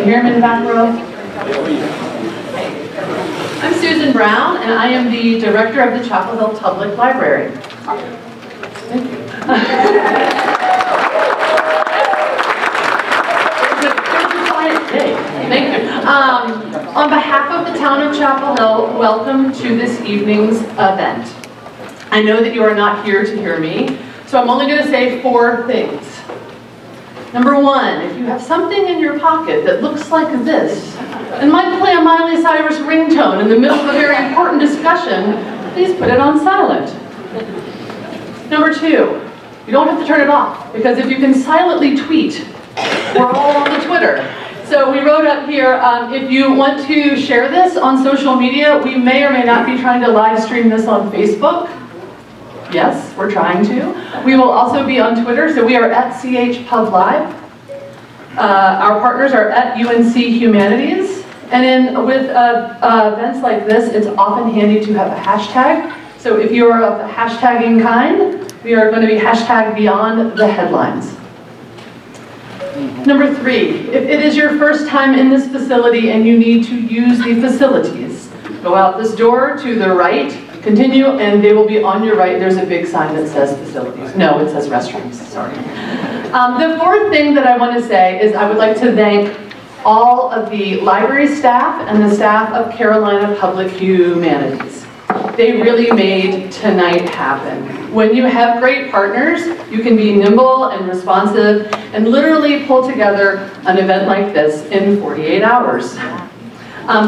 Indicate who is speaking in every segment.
Speaker 1: you hear him in the back row? I'm Susan Brown, and I am the director of the Chapel Hill Public Library. Thank you. Thank you. On behalf of the town of Chapel Hill, welcome to this evening's event. I know that you are not here to hear me, so I'm only going to say 4 things. Number 1, if you have something in your pocket that looks like this, and might play a Miley Cyrus ringtone in the middle of a very important discussion, please put it on silent. Number 2, you don't have to turn it off, because if you can silently tweet, we're all on the Twitter. So we wrote up here, if you want to share this on social media, we may or may not be trying to live stream this on Facebook. Yes, we're trying to. We will also be on Twitter, so we are at CH Pub Live. Our partners are at UNC-Humanities. And with events like this, it's often handy to have a hashtag. So if you are of the hashtagging kind, we are going to be hashtag beyond the headlines. Number 3, if it is your first time in this facility and you need to use the facilities, go out this door to the right, continue, and they will be on your right. There's a big sign that says facilities. No, it says restrooms, sorry. The 4th thing that I want to say is I would like to thank all of the library staff and the staff of Carolina Public Humanities. They really made tonight happen. When you have great partners, you can be nimble and responsive and literally pull together an event like this in 48 hours.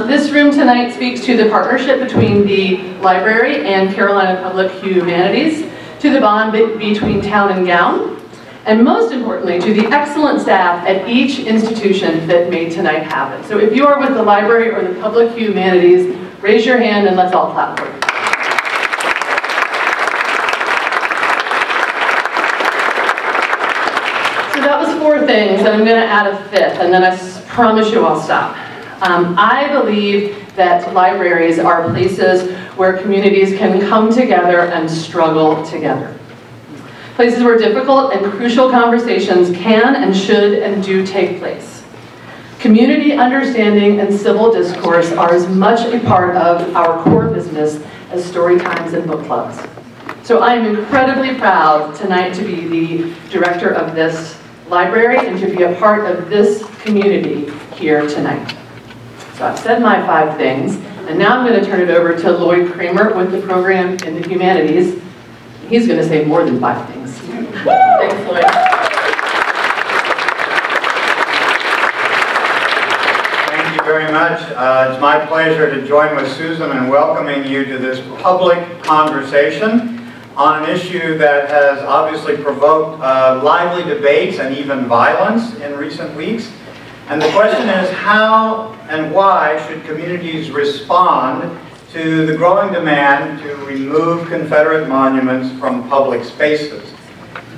Speaker 1: This room tonight speaks to the partnership between the library and Carolina Public Humanities, to the bond between town and gown, and most importantly, to the excellent staff at each institution that made tonight happen. So if you are with the library or the Public Humanities, raise your hand and let's all clap for you. So that was 4 things, and I'm going to add a 5th, and then I promise you I'll stop. I believe that libraries are places where communities can come together and struggle together. Places where difficult and crucial conversations can and should and do take place. Community understanding and civil discourse are as much a part of our core business as story times and book clubs. So I am incredibly proud tonight to be the director of this library and to be a part of this community here tonight. So I've said my 5 things, and now I'm going to turn it over to Lloyd Kramer with the program in the humanities. He's going to say more than 5 things. Thanks, Lloyd.
Speaker 2: Thank you very much. It's my pleasure to join with Susan in welcoming you to this public conversation on an issue that has obviously provoked lively debates and even violence in recent weeks. And the question is, how and why should communities respond to the growing demand to remove Confederate monuments from public spaces?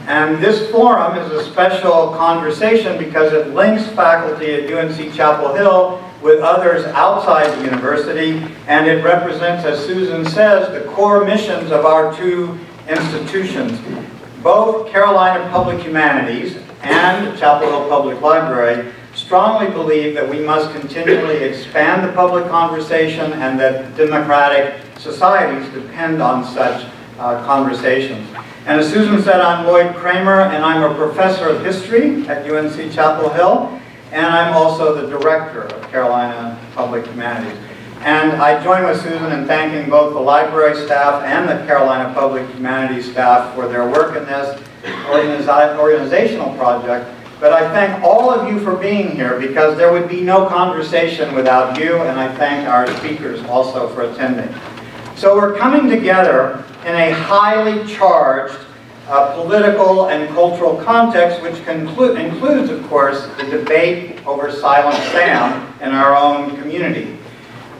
Speaker 2: And this forum is a special conversation because it links faculty at UNC-Chapel Hill with others outside the university, and it represents, as Susan says, the core missions of our 2 institutions. Both Carolina Public Humanities and Chapel Hill Public Library strongly believe that we must continually expand the public conversation and that democratic societies depend on such conversations. And as Susan said, I'm Lloyd Kramer, and I'm a professor of history at UNC-Chapel Hill, and I'm also the director of Carolina Public Humanities. And I join with Susan in thanking both the library staff and the Carolina Public Humanities staff for their work in this organizational project. But I thank all of you for being here, because there would be no conversation without you, and I thank our speakers also for attending. So we're coming together in a highly charged political and cultural context, which includes, of course, the debate over Silent Sam in our own community.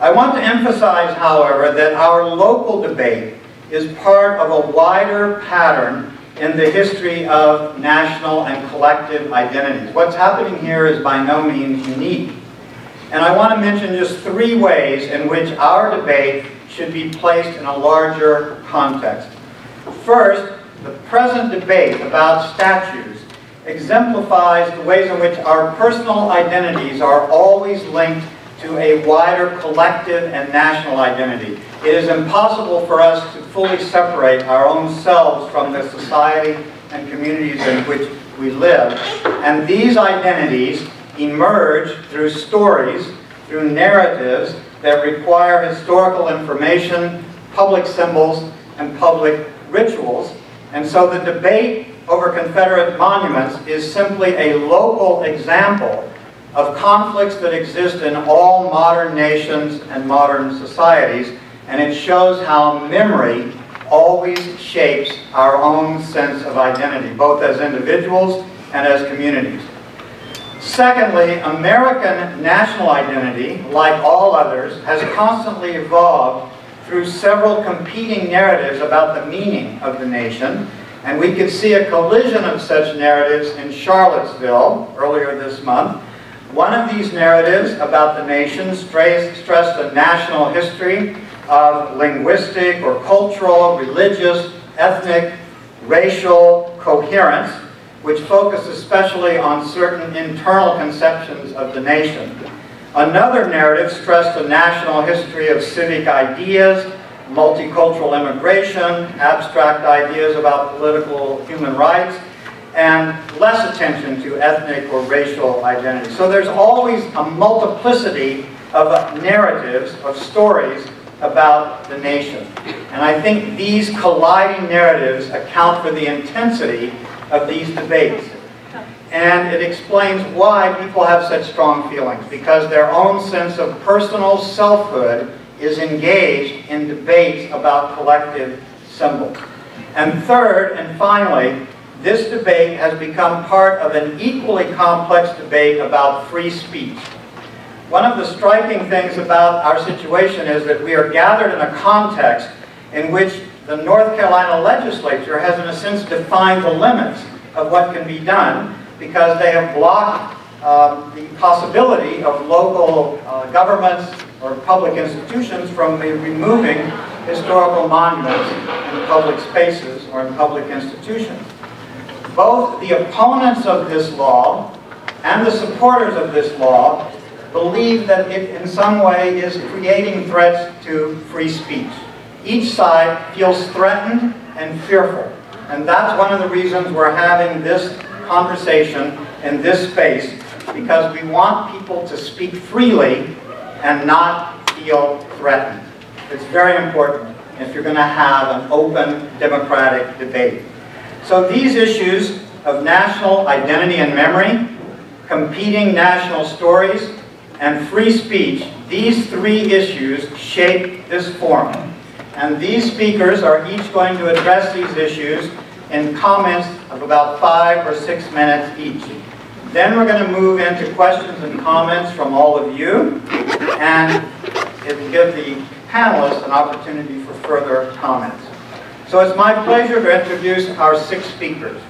Speaker 2: I want to emphasize, however, that our local debate is part of a wider pattern in the history of national and collective identities. What's happening here is by no means unique. And I want to mention just 3 ways in which our debate should be placed in a larger context. First, the present debate about statues exemplifies the ways in which our personal identities are always linked to a wider collective and national identity. It is impossible for us to fully separate our own selves from the society and communities in which we live. And these identities emerge through stories, through narratives that require historical information, public symbols, and public rituals. And so the debate over Confederate monuments is simply a local example of conflicts that exist in all modern nations and modern societies, and it shows how memory always shapes our own sense of identity, both as individuals and as communities. Secondly, American national identity, like all others, has constantly evolved through several competing narratives about the meaning of the nation, and we could see a collision of such narratives in Charlottesville earlier this month. One of these narratives about the nation stressed a national history of linguistic or cultural, religious, ethnic, racial coherence, which focused especially on certain internal conceptions of the nation. Another narrative stressed a national history of civic ideas, multicultural immigration, abstract ideas about political human rights, and less attention to ethnic or racial identity. So there's always a multiplicity of narratives, of stories about the nation. And I think these colliding narratives account for the intensity of these debates. And it explains why people have such strong feelings, because their own sense of personal selfhood is engaged in debates about collective symbols. And third, and finally, this debate has become part of an equally complex debate about free speech. One of the striking things about our situation is that we are gathered in a context in which the North Carolina legislature has, in a sense, defined the limits of what can be done, because they have blocked the possibility of local governments or public institutions from removing historical monuments in public spaces or in public institutions. Both the opponents of this law and the supporters of this law believe that it in some way is creating threats to free speech. Each side feels threatened and fearful. And that's one of the reasons we're having this conversation in this space, because we want people to speak freely and not feel threatened. It's very important if you're going to have an open, democratic debate. So these issues of national identity and memory, competing national stories, and free speech, these three issues shape this forum. And these speakers are each going to address these issues in comments of about 5 or 6 minutes each. Then we're going to move into questions and comments from all of you, and it will give the panelists an opportunity for further comments. So it's my pleasure to introduce our 6 speakers.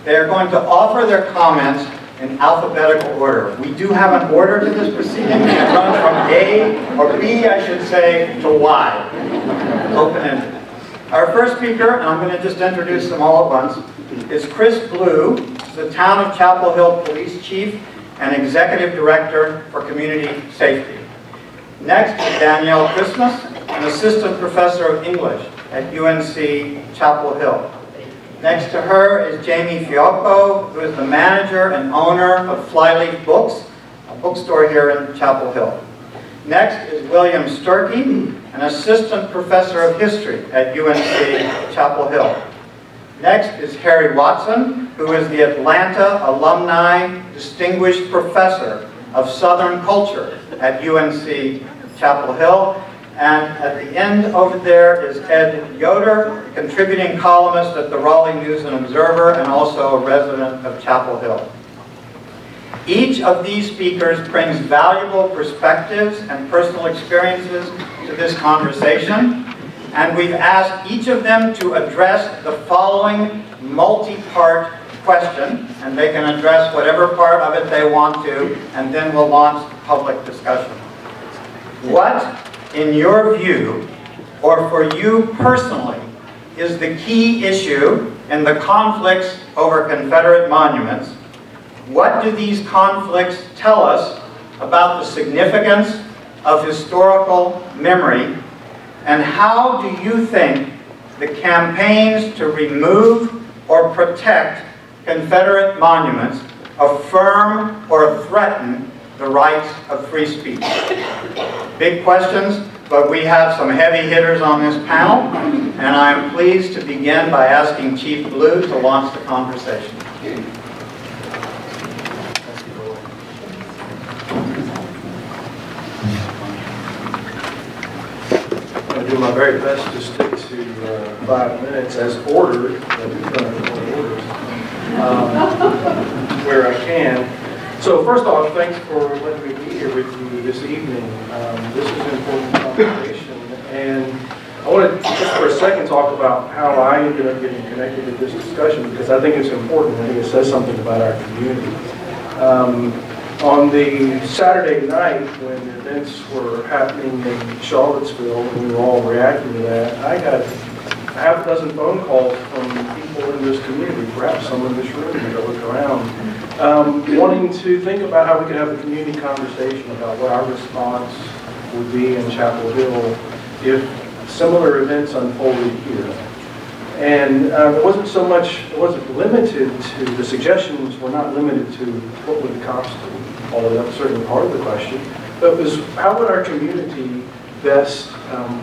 Speaker 2: They are going to offer their comments in alphabetical order. We do have an order to this proceeding. It runs from A, or B, I should say, to Y. Open-ended. Our first speaker, and I'm going to just introduce them all at once, is Chris Blue, the Town of Chapel Hill Police Chief and Executive Director for Community Safety. Next is Danielle Christmas, an Assistant Professor of English at UNC-Chapel Hill. Next to her is Jamie Fiocco, who is the manager and owner of Flyleaf Books, a bookstore here in Chapel Hill. Next is William Sturkey, an assistant professor of history at UNC-Chapel Hill. Next is Harry Watson, who is the Atlanta Alumni Distinguished Professor of Southern Culture at UNC-Chapel Hill. And at the end over there is Ed Yoder, contributing columnist at the Raleigh News and Observer and also a resident of Chapel Hill. Each of these speakers brings valuable perspectives and personal experiences to this conversation, and we've asked each of them to address the following multi-part question, and they can address whatever part of it they want to, and then we'll launch public discussion. What, in your view, or for you personally, is the key issue in the conflicts over Confederate monuments, What do these conflicts tell us about the significance of historical memory, and how do you think the campaigns to remove or protect Confederate monuments affirm or threaten the rights of free speech? Big questions, but we have some heavy hitters on this panel, and I am pleased to begin by asking Chief Blue to launch the conversation.
Speaker 3: I'm going to do my very best to stick to 5 minutes as ordered, where I can. So first off, thanks for letting me be here with you this evening. This is an important conversation, and I want to just for a second talk about how I ended up getting connected to this discussion, because I think it's important. I think it says something about our community. On the Saturday night when the events were happening in Charlottesville and we were all reacting to that, I got half a dozen phone calls from people in this community, perhaps some in this room as I look around, wanting to think about how we could have a community conversation about what our response would be in Chapel Hill if similar events unfolded here. And it wasn't so much, it wasn't limited to, the suggestions were not limited to what would the cops do, although that was certainly part of the question, but it was how would our community best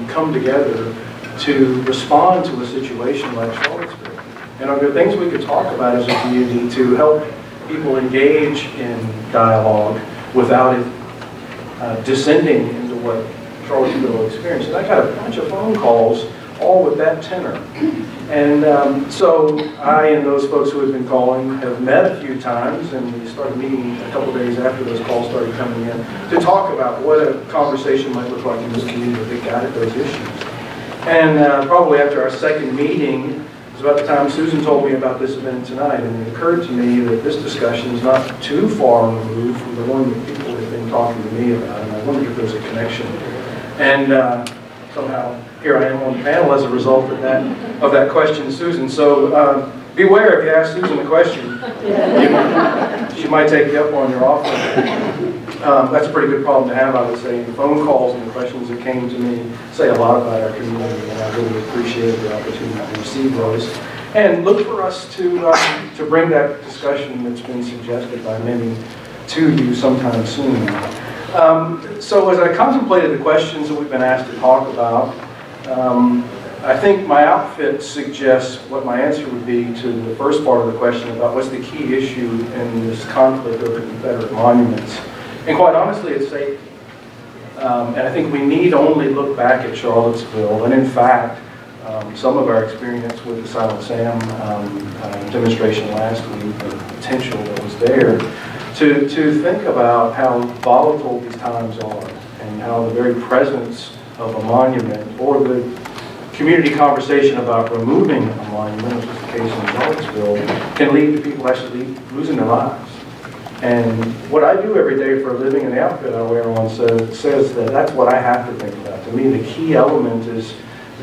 Speaker 3: come together to respond to a situation like Charlottesville? And are there things we could talk about as a community to help people engage in dialogue without it descending into what Charlottesville experienced? And I got a bunch of phone calls all with that tenor. And so I and those folks who have been calling have met a few times, and we started meeting a couple days after those calls started coming in to talk about what a conversation might look like in this community that got at those issues. And probably after our second meeting, it was about the time Susan told me about this event tonight, and it occurred to me that this discussion is not too far removed from the one that people have been talking to me about, and I wondered if there's a connection. And somehow here I am on the panel as a result of that question, Susan. So beware if you ask Susan a question. She might take you up on your offer. That's a pretty good problem to have, I would say. The phone calls and the questions that came to me say a lot about our community, and I really appreciated the opportunity to receive those. And look for us to bring that discussion that's been suggested by many to you sometime soon. So as I contemplated the questions that we've been asked to talk about, I think my outfit suggests what my answer would be to the first part of the question about what's the key issue in this conflict over Confederate monuments. And quite honestly, it's safety. And I think we need only look back at Charlottesville, and in fact, some of our experience with the Silent Sam demonstration last week, the potential that was there, to think about how volatile these times are, and how the very presence of a monument, or the community conversation about removing a monument, which is the case in Charlottesville, can lead to people actually losing their lives. And what I do every day for a living, and the outfit I wear on says that that's what I have to think about. To me, the key element is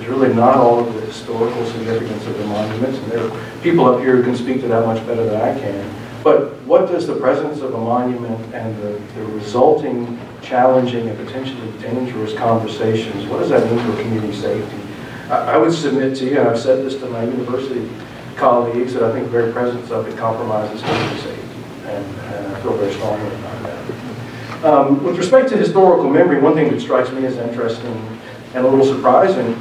Speaker 3: really not all of the historical significance of the monuments, and there are people up here who can speak to that much better than I can. But what does the presence of a monument and the resulting challenging and potentially dangerous conversations, what does that mean for community safety? I would submit to you, and I've said this to my university colleagues, that I think the very presence of it compromises community safety, and I feel very strongly about that. With respect to historical memory, one thing that strikes me as interesting and a little surprising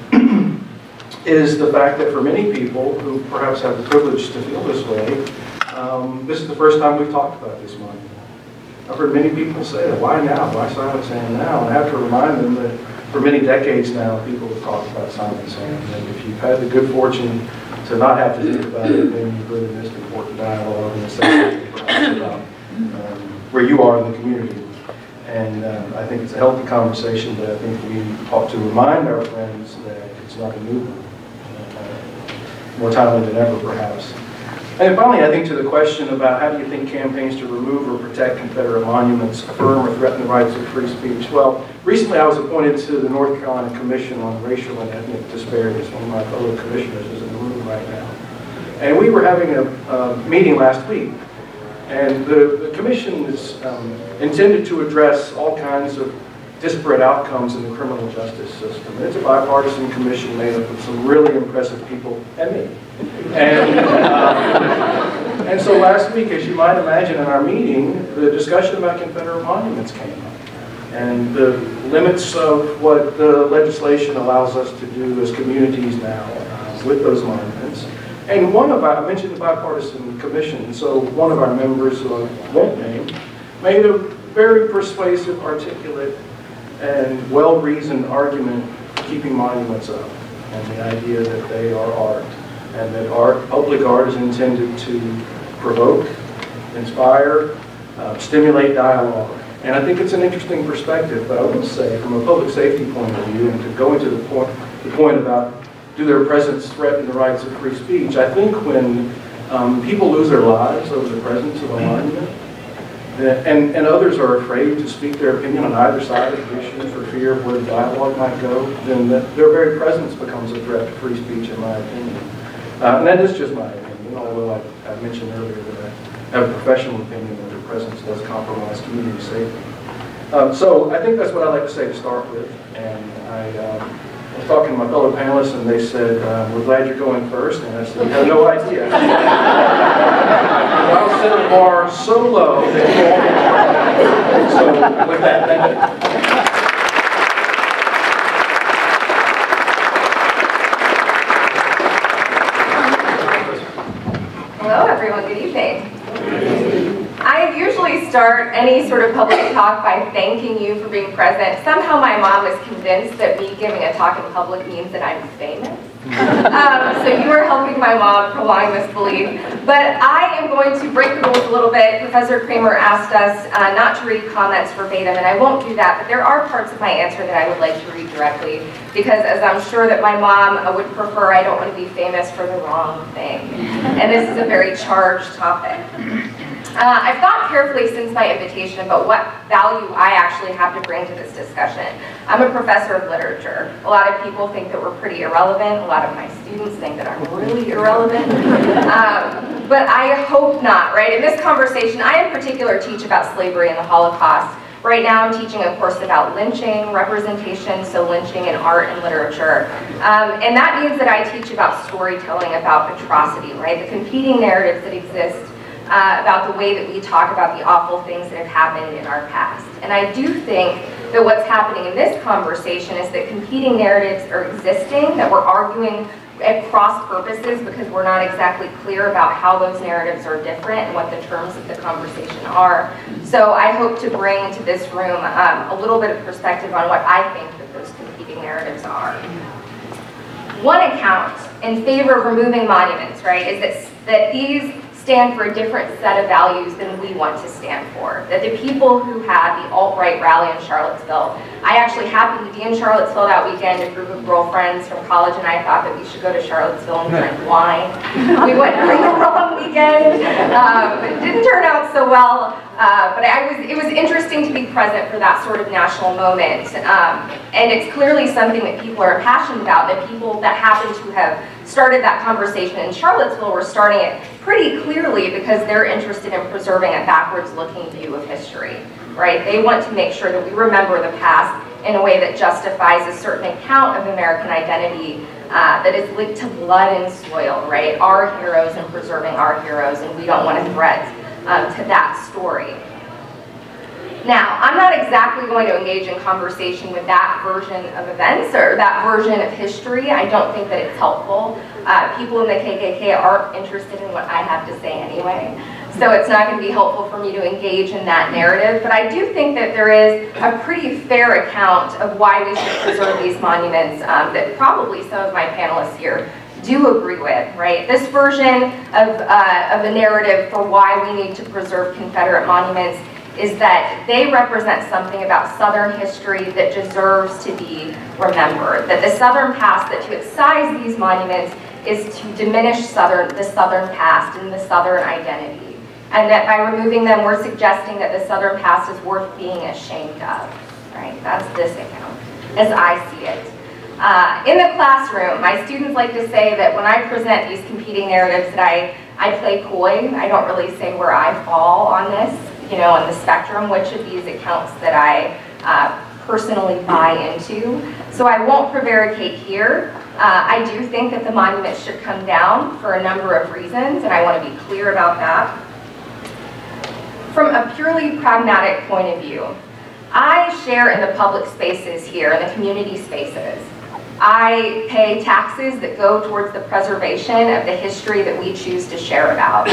Speaker 3: is the fact that for many people who perhaps have the privilege to feel this way, this is the first time we've talked about this monument. I've heard many people say that, why now? Why Silent Sam now? And I have to remind them that for many decades now, people have talked about Silent Sam. And if you've had the good fortune to not have to think about it, then you've really missed important dialogue and assessment perhaps about where you are in the community. And I think it's a healthy conversation, but I think we ought to remind our friends that it's not a movement, more timely than ever perhaps. And then finally, I think to the question about how do you think campaigns to remove or protect Confederate monuments affirm or threaten the rights of free speech? Well, recently I was appointed to the North Carolina Commission on Racial and Ethnic Disparities. One of my fellow commissioners is in the room right now. And we were having a meeting last week And the commission is intended to address all kinds of disparate outcomes in the criminal justice system. And it's a bipartisan commission made up of some really impressive people, and me. And so last week, as you might imagine in our meeting, the discussion about Confederate monuments came up. And the limits of what the legislation allows us to do as communities now with those monuments. And I mentioned the bipartisan commission, so one of our members, who I won't name, made a very persuasive, articulate, and well-reasoned argument for keeping monuments up, and the idea that they are art, and that public art is intended to provoke, inspire, stimulate dialogue. And I think it's an interesting perspective, but I will say, from a public safety point of view, and to go into the point about do their presence threaten the rights of free speech, I think when people lose their lives over the presence of a monument, and others are afraid to speak their opinion on either side of the issue for fear of where the dialogue might go, then their very presence becomes a threat to free speech, in my opinion. And that is just my opinion, although I mentioned earlier that I have a professional opinion that their presence does compromise community safety. So I think that's what I'd like to say to start with. And I was talking to my fellow panelists, and they said, we're glad you're going first. And I said, I have no idea. I'll set the bar so low that you won't get. So with that, thank you.
Speaker 4: Hello, everyone. Good evening. I usually start any sort of public talk by thanking you for being present. Somehow my mom was convinced that me giving a talk in public means that I'm famous. So you are helping my mom prolong this belief. But I am going to break the rules a little bit. Professor Kramer asked us not to read comments verbatim, and I won't do that, but there are parts of my answer that I would like to read directly, because as I'm sure that my mom would prefer, I don't want to be famous for the wrong thing. And this is a very charged topic. I've thought carefully since my invitation about what value I actually have to bring to this discussion. I'm a professor of literature. A lot of people think that we're pretty irrelevant. A lot of my students think that I'm really irrelevant. But I hope not, right? In this conversation, I in particular teach about slavery and the Holocaust. Right now I'm teaching a course about lynching, representation, so lynching in art and literature. And that means that I teach about storytelling, about atrocity, right? The competing narratives that exist about the way that we talk about the awful things that have happened in our past. And I do think that what's happening in this conversation is that competing narratives are existing, that we're arguing at cross purposes because we're not exactly clear about how those narratives are different and what the terms of the conversation are. So I hope to bring to this room a little bit of perspective on what I think that those competing narratives are. One account in favor of removing monuments, right, is that these stand for a different set of values than we want to stand for. That the people who had the alt-right rally in Charlottesville, I actually happened to be in Charlottesville that weekend, a group of girlfriends from college and I thought that we should go to Charlottesville and drink wine. We went during the wrong weekend. It didn't turn out so well, but it was interesting to be present for that sort of national moment. And it's clearly something that people are passionate about, that people that happen to have started that conversation in Charlottesville were starting it pretty clearly because they're interested in preserving a backwards-looking view of history, right? They want to make sure that we remember the past in a way that justifies a certain account of American identity that is linked to blood and soil, right? Our heroes and preserving our heroes, and we don't want to threat to that story. Now, I'm not exactly going to engage in conversation with that version of events or that version of history. I don't think that it's helpful. People in the KKK aren't interested in what I have to say anyway. So it's not going to be helpful for me to engage in that narrative. But I do think that there is a pretty fair account of why we should preserve these monuments that probably some of my panelists here do agree with, right? This version of a narrative for why we need to preserve Confederate monuments is that they represent something about Southern history that deserves to be remembered. That the Southern past, that to excise these monuments is to diminish the Southern past and the Southern identity. And that by removing them, we're suggesting that the Southern past is worth being ashamed of, right? That's this account, as I see it. In the classroom, my students like to say that when I present these competing narratives that I I play coy. I don't really say where I fall on this, you know, on the spectrum, which of these accounts that I personally buy into. So I won't prevaricate here. I do think that the monuments should come down for a number of reasons, and I want to be clear about that. From a purely pragmatic point of view, I share in the public spaces here, in the community spaces. I pay taxes that go towards the preservation of the history that we choose to share about.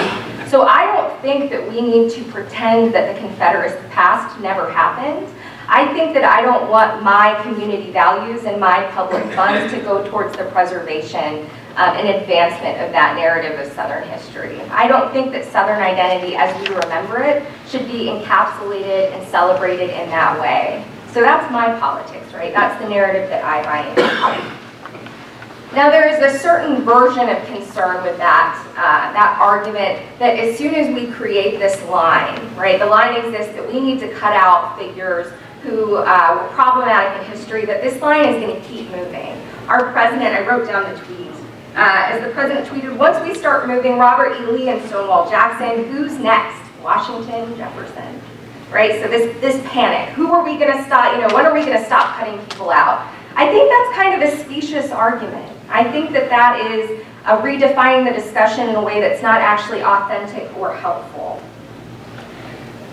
Speaker 4: So I don't think that we need to pretend that the Confederate past never happened. I think that I don't want my community values and my public funds to go towards the preservation and advancement of that narrative of Southern history. I don't think that Southern identity as we remember it should be encapsulated and celebrated in that way. So that's my politics, right? That's the narrative that I buy into. Now there is a certain version of concern with that argument that as soon as we create this line, right, the line exists that we need to cut out figures who were problematic in history, that this line is going to keep moving. Our president, I wrote down the tweet, as the president tweeted, once we start moving Robert E. Lee and Stonewall Jackson, who's next? Washington, Jefferson, right? So this panic, who are we going to stop, you know, when are we going to stop cutting people out? I think that's kind of a specious argument. I think that that is redefining the discussion in a way that's not actually authentic or helpful.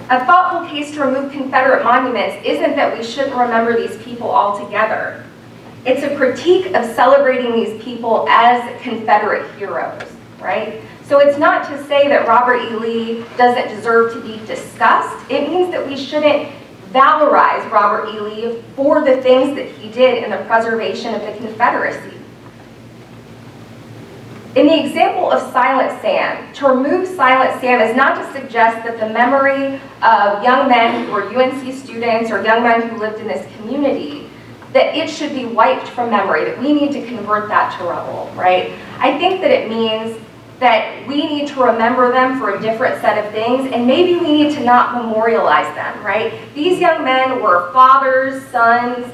Speaker 4: A thoughtful case to remove Confederate monuments isn't that we shouldn't remember these people altogether. It's a critique of celebrating these people as Confederate heroes, right? So it's not to say that Robert E. Lee doesn't deserve to be discussed. It means that we shouldn't valorize Robert E. Lee for the things that he did in the preservation of the Confederacy. In the example of Silent Sam, to remove Silent Sam is not to suggest that the memory of young men who were UNC students or young men who lived in this community, that it should be wiped from memory, that we need to convert that to rubble, right? I think that it means that we need to remember them for a different set of things, and maybe we need to not memorialize them, right? These young men were fathers, sons,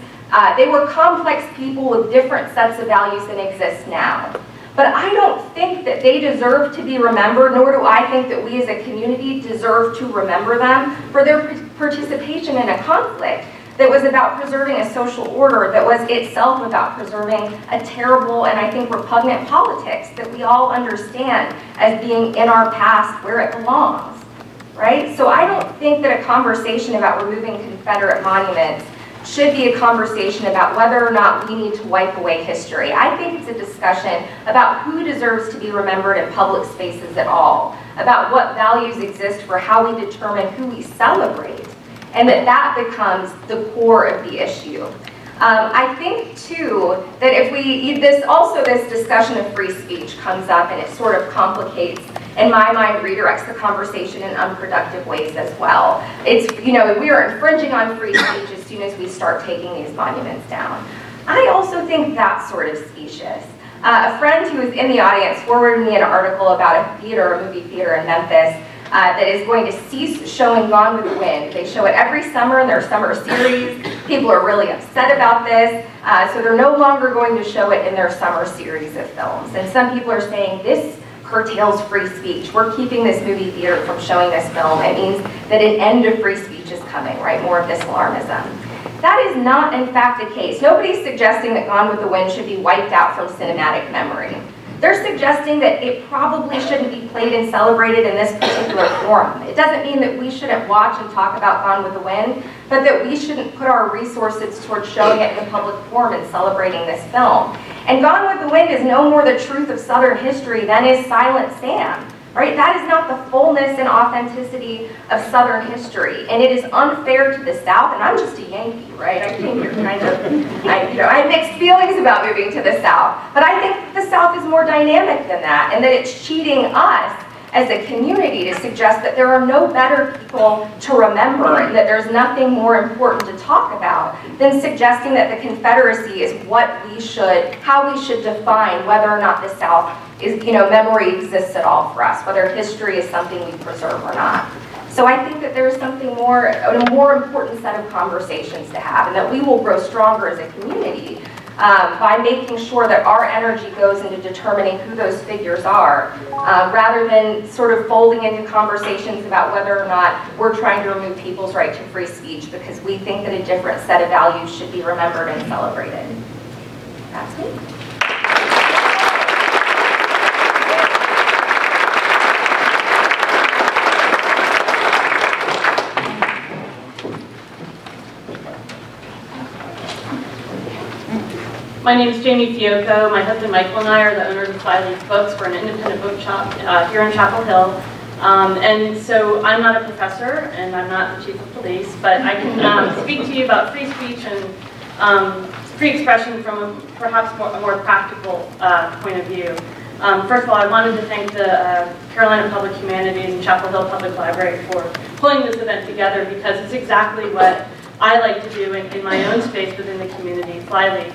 Speaker 4: they were complex people with different sets of values than exist now. But I don't think that they deserve to be remembered, nor do I think that we as a community deserve to remember them for their participation in a conflict that was about preserving a social order, that was itself about preserving a terrible and I think repugnant politics that we all understand as being in our past where it belongs, right? So I don't think that a conversation about removing Confederate monuments should be a conversation about whether or not we need to wipe away history. I think it's a discussion about who deserves to be remembered in public spaces at all, about what values exist for how we determine who we celebrate, and that becomes the core of the issue. I think too that if we, this discussion of free speech comes up and it sort of complicates, in my mind, redirects the conversation in unproductive ways as well. It's, you know, we are infringing on free speech as soon as we start taking these monuments down. I also think that's sort of specious. A friend who was in the audience forwarded me an article about a movie theater in Memphis that is going to cease showing Gone with the Wind. They show it every summer in their summer series. People are really upset about this, so they're no longer going to show it in their summer series of films. And some people are saying this curtails free speech. We're keeping this movie theater from showing this film. It means that an end of free speech is coming, right? More of this alarmism. That is not, in fact, the case. Nobody's suggesting that Gone with the Wind should be wiped out from cinematic memory. They're suggesting that it probably shouldn't be played and celebrated in this particular forum. It doesn't mean that we shouldn't watch and talk about Gone with the Wind, but that we shouldn't put our resources towards showing it in the public forum and celebrating this film. And Gone with the Wind is no more the truth of Southern history than is Silent Sam, right? That is not the fullness and authenticity of Southern history, and it is unfair to the South, and I'm just a Yankee, right? I came here kind of, I have mixed feelings about moving to the South, but I think the South is more dynamic than that, and that it's cheating us as a community to suggest that there are no better people to remember and that there's nothing more important to talk about than suggesting that the Confederacy is what we should, how we should define whether or not the South is, memory exists at all for us, whether history is something we preserve or not. So I think that there's something more, a more important set of conversations to have, and that we will grow stronger as a community by making sure that our energy goes into determining who those figures are, rather than sort of folding into conversations about whether or not we're trying to remove people's right to free speech because we think that a different set of values should be remembered and celebrated. That's me.
Speaker 5: My name is Jamie Fiocco. My husband Michael and I are the owners of Flyleaf Books. We're an independent book shop here in Chapel Hill. And so I'm not a professor and I'm not the chief of police, but I can speak to you about free speech and free expression from a perhaps more practical point of view. First of all, I wanted to thank the Carolina Public Humanities and Chapel Hill Public Library for pulling this event together because it's exactly what I like to do in my own space within the community, Flyleaf,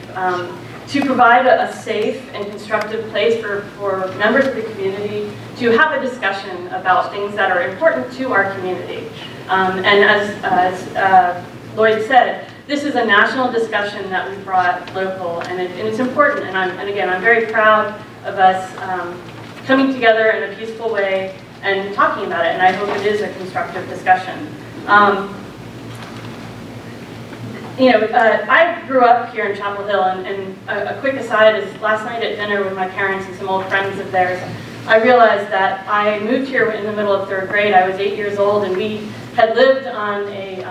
Speaker 5: to provide a safe and constructive place for members of the community to have a discussion about things that are important to our community. And as Lloyd said, this is a national discussion that we brought local, and it's important. And again, I'm very proud of us coming together in a peaceful way and talking about it, and I hope it is a constructive discussion. I grew up here in Chapel Hill, and a quick aside is last night at dinner with my parents and some old friends of theirs, I realized that I moved here in the middle of 3rd grade. I was 8 years old, and we had lived on the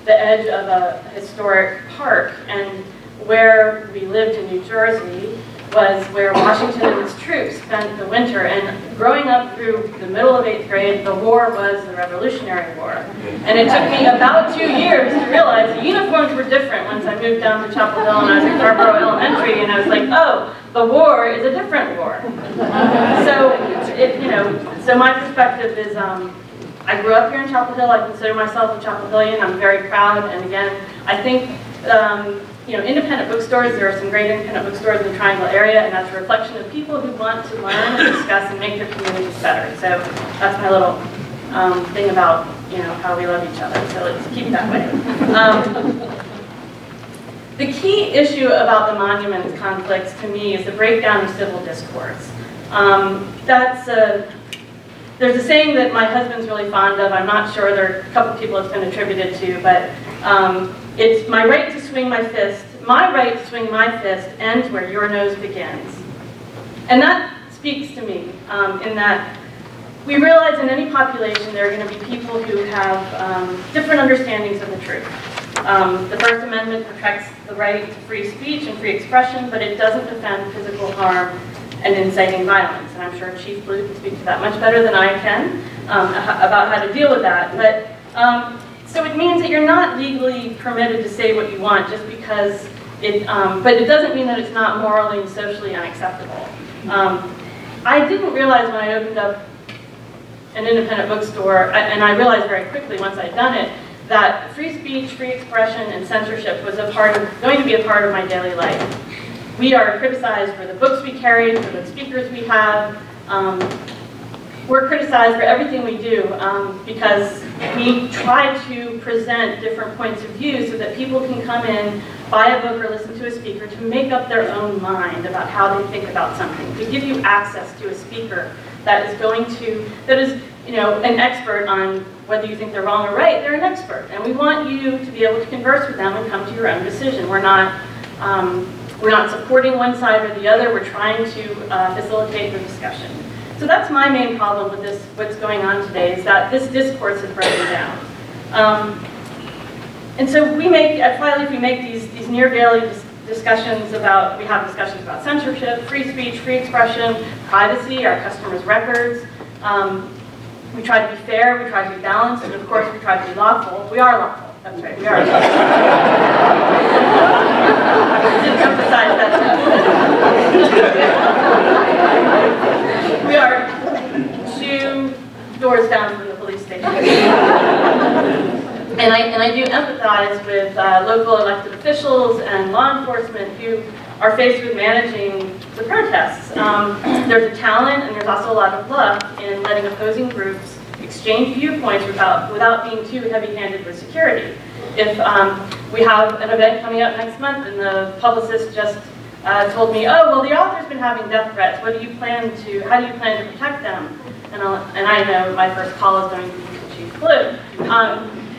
Speaker 5: edge of a historic park, and where we lived in New Jersey was where Washington and his troops spent the winter. And growing up through the middle of 8th grade, the war was the Revolutionary War. And it took me about 2 years to realize the uniforms were different once I moved down to Chapel Hill and I was at Scarborough Elementary, and I was like, oh, the war is a different war. So my perspective is, I grew up here in Chapel Hill. I consider myself a Chapel Hillian. I'm very proud, and again, I think independent bookstores, there are some great independent bookstores in the Triangle area, and that's a reflection of people who want to learn and discuss and make their communities better. So that's my little thing about how we love each other. So let's keep it that way. The key issue about the monuments conflicts to me is the breakdown of civil discourse. There's a saying that my husband's really fond of. I'm not sure, there are a couple people it's been attributed to, but it's my right to swing my fist. My right to swing my fist ends where your nose begins. And that speaks to me in that we realize in any population there are going to be people who have different understandings of the truth. The First Amendment protects the right to free speech and free expression, but it doesn't defend physical harm and inciting violence. And I'm sure Chief Blue can speak to that much better than I can about how to deal with that. But so it means that you're not legally permitted to say what you want just because but it doesn't mean that it's not morally and socially unacceptable. I didn't realize when I opened up an independent bookstore, and I realized very quickly once I'd done it, that free speech, free expression, and censorship was going to be a part of my daily life. We are criticized for the books we carry, for the speakers we have. We're criticized for everything we do because we try to present different points of view so that people can come in, buy a book or listen to a speaker to make up their own mind about how they think about something, to give you access to a speaker that is an expert on whether you think they're wrong or right. They're an expert, and we want you to be able to converse with them and come to your own decision. We're not supporting one side or the other. We're trying to facilitate the discussion. So that's my main problem with this, what's going on today, is that this discourse is broken down. And so at Flyleaf, we make these near daily discussions about, we have discussions about censorship, free speech, free expression, privacy, our customers' records. We try to be fair, we try to be balanced, and of course we try to be lawful. We are lawful, that's right, we are lawful. I didn't emphasize that. We are 2 doors down from the police station. And I do empathize with local elected officials and law enforcement who are faced with managing the protests. There's a talent and there's also a lot of luck in letting opposing groups exchange viewpoints without being too heavy-handed with security. If we have an event coming up next month and the publicist just told me, oh, well, the author's been having death threats. How do you plan to protect them? And I know my first call is going to be to Chief Blue.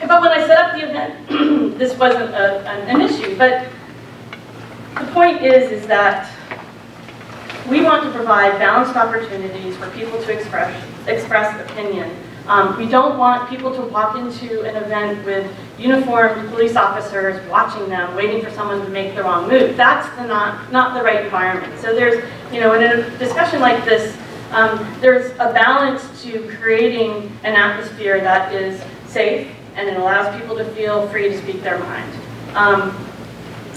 Speaker 5: But when I set up the event, this wasn't an issue. But the point is that we want to provide balanced opportunities for people to express opinion. We don't want people to walk into an event with uniformed police officers watching them, waiting for someone to make the wrong move. That's not the right environment. So there's, in a discussion like this, there's a balance to creating an atmosphere that is safe and it allows people to feel free to speak their mind.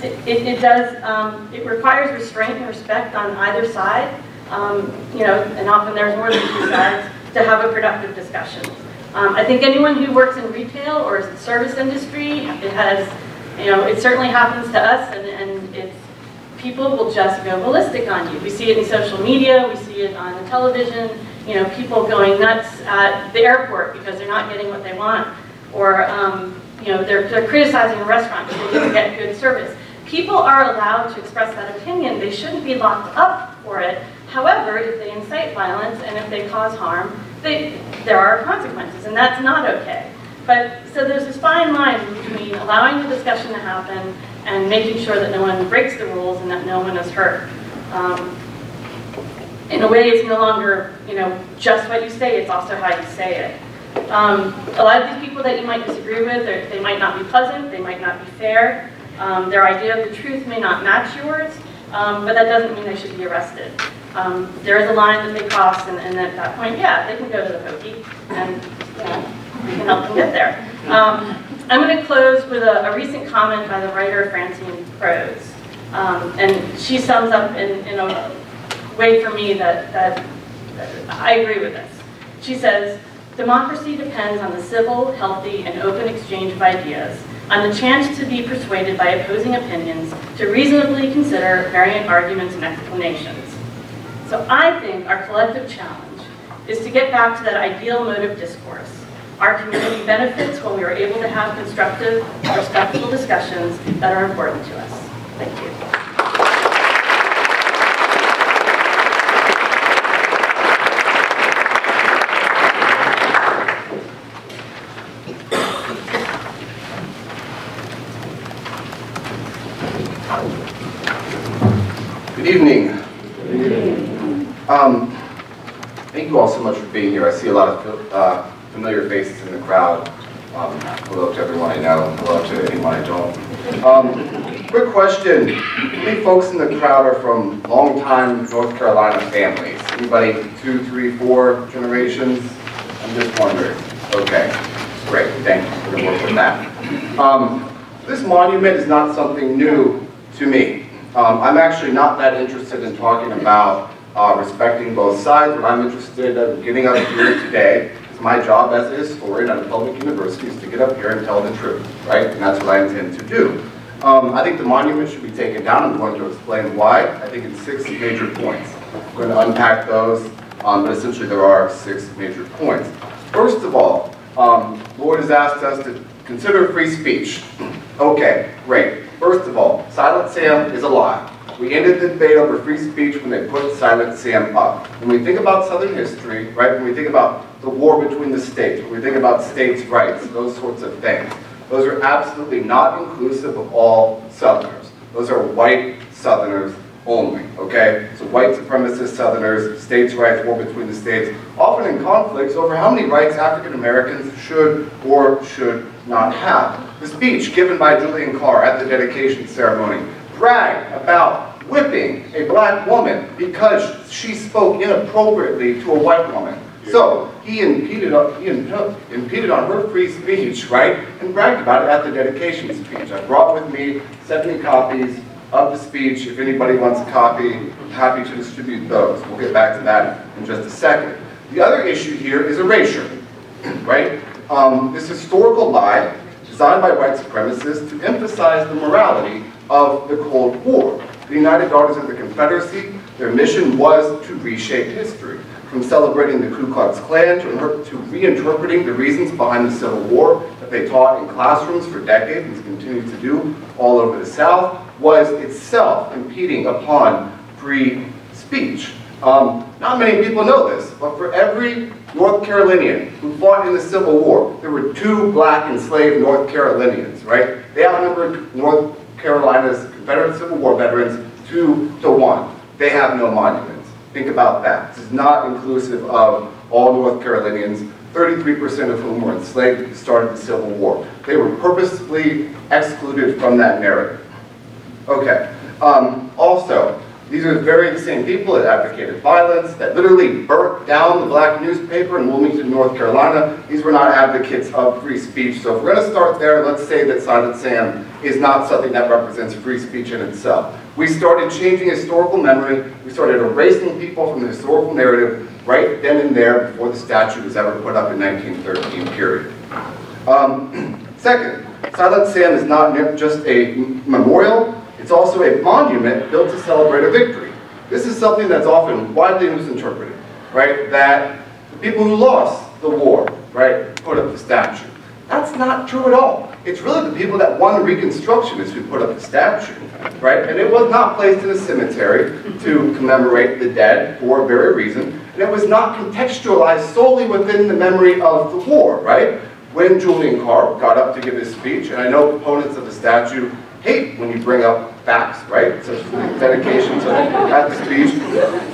Speaker 5: It requires restraint and respect on either side, and often there's more than two sides, to have a productive discussion. I think anyone who works in retail or the service industry, it certainly happens to us, and people will just go ballistic on you. We see it in social media, we see it on the television, people going nuts at the airport because they're not getting what they want, or they're criticizing a restaurant because they didn't get good service. People are allowed to express that opinion. They shouldn't be locked up for it. However, if they incite violence and if they cause harm, there are consequences, and that's not okay. So there's this fine line between allowing the discussion to happen and making sure that no one breaks the rules and that no one is hurt. In a way, it's no longer just what you say, it's also how you say it. A lot of these people that you might disagree with, they might not be pleasant, they might not be fair. Their idea of the truth may not match yours, but that doesn't mean they should be arrested. There is a line that they cross, and at that point, yeah, they can go to the pokey, and we can help them get there. I'm going to close with a recent comment by the writer Francine Prose, and she sums up in a way for me that I agree with this. She says, democracy depends on the civil, healthy, and open exchange of ideas, on the chance to be persuaded by opposing opinions, to reasonably consider variant arguments and explanations. So I think our collective challenge is to get back to that ideal mode of discourse. Our community benefits when we are able to have constructive, respectful discussions that are important to us. Thank you.
Speaker 6: Good evening. Thank you all so much for being here. I see a lot of familiar faces in the crowd. Hello to everyone I know. Hello to anyone I don't. Quick question. How many folks in the crowd are from long-time North Carolina families? Anybody 2, 3, 4 generations? I'm just wondering. Okay, great. Thank you. We're going to work with that. This monument is not something new to me. I'm actually not that interested in talking about respecting both sides. What I'm interested in getting up here today is my job as a historian at a public university is to get up here and tell the truth, right? And that's what I intend to do. I think the monument should be taken down. I'm going to explain why. I think it's 6 major points. I'm going to unpack those, but essentially there are 6 major points. First of all, Lloyd has asked us to consider free speech. Okay, great. First of all, Silent Sam is a lie. We ended the debate over free speech when they put Silent Sam up. When we think about Southern history, right, when we think about the war between the states, when we think about states' rights, those sorts of things, those are absolutely not inclusive of all Southerners. Those are white Southerners only, okay? So white supremacist Southerners, states' rights, war between the states, often in conflicts over how many rights African Americans should or should not have. The speech given by Julian Carr at the dedication ceremony bragged about whipping a black woman because she spoke inappropriately to a white woman. So he impeded on her free speech, right, and bragged about it at the dedication speech. I brought with me 70 copies of the speech. If anybody wants a copy, I'm happy to distribute those. We'll get back to that in just a second. The other issue here is erasure, right? This historical lie designed by white supremacists to emphasize the morality of the Cold War. The United Daughters of the Confederacy, their mission was to reshape history. from celebrating the Ku Klux Klan to reinterpreting the reasons behind the Civil War that they taught in classrooms for decades and continue to do all over the South, was itself impeding upon free speech. Not many people know this, but for every North Carolinian who fought in the Civil War, there were 2 black enslaved North Carolinians, right? They outnumbered North Carolina's Confederate Civil War veterans 2 to 1. They have no monuments. Think about that. This is not inclusive of all North Carolinians, 33% of whom were enslaved at the start of the Civil War. They were purposely excluded from that narrative. Okay. Also, these are the very same people that advocated violence, that literally burnt down the black newspaper in Wilmington, North Carolina. These were not advocates of free speech. So if we're going to start there, let's say that Silent Sam is not something that represents free speech in itself. We started changing historical memory. We started erasing people from the historical narrative right then and there before the statue was ever put up in 1913, period. Second, Silent Sam is not just a memorial. It's also a monument built to celebrate a victory. This is something that's often widely misinterpreted, right? That the people who lost the war, right, put up the statue. That's not true at all. It's really the people that won Reconstructionists who put up the statue, right? And it was not placed in a cemetery to commemorate the dead for a very reason. And it was not contextualized solely within the memory of the war, right? When Julian Carr got up to give his speech, and I know proponents of the statue hate when you bring up facts, right? Such as the dedication at the speech.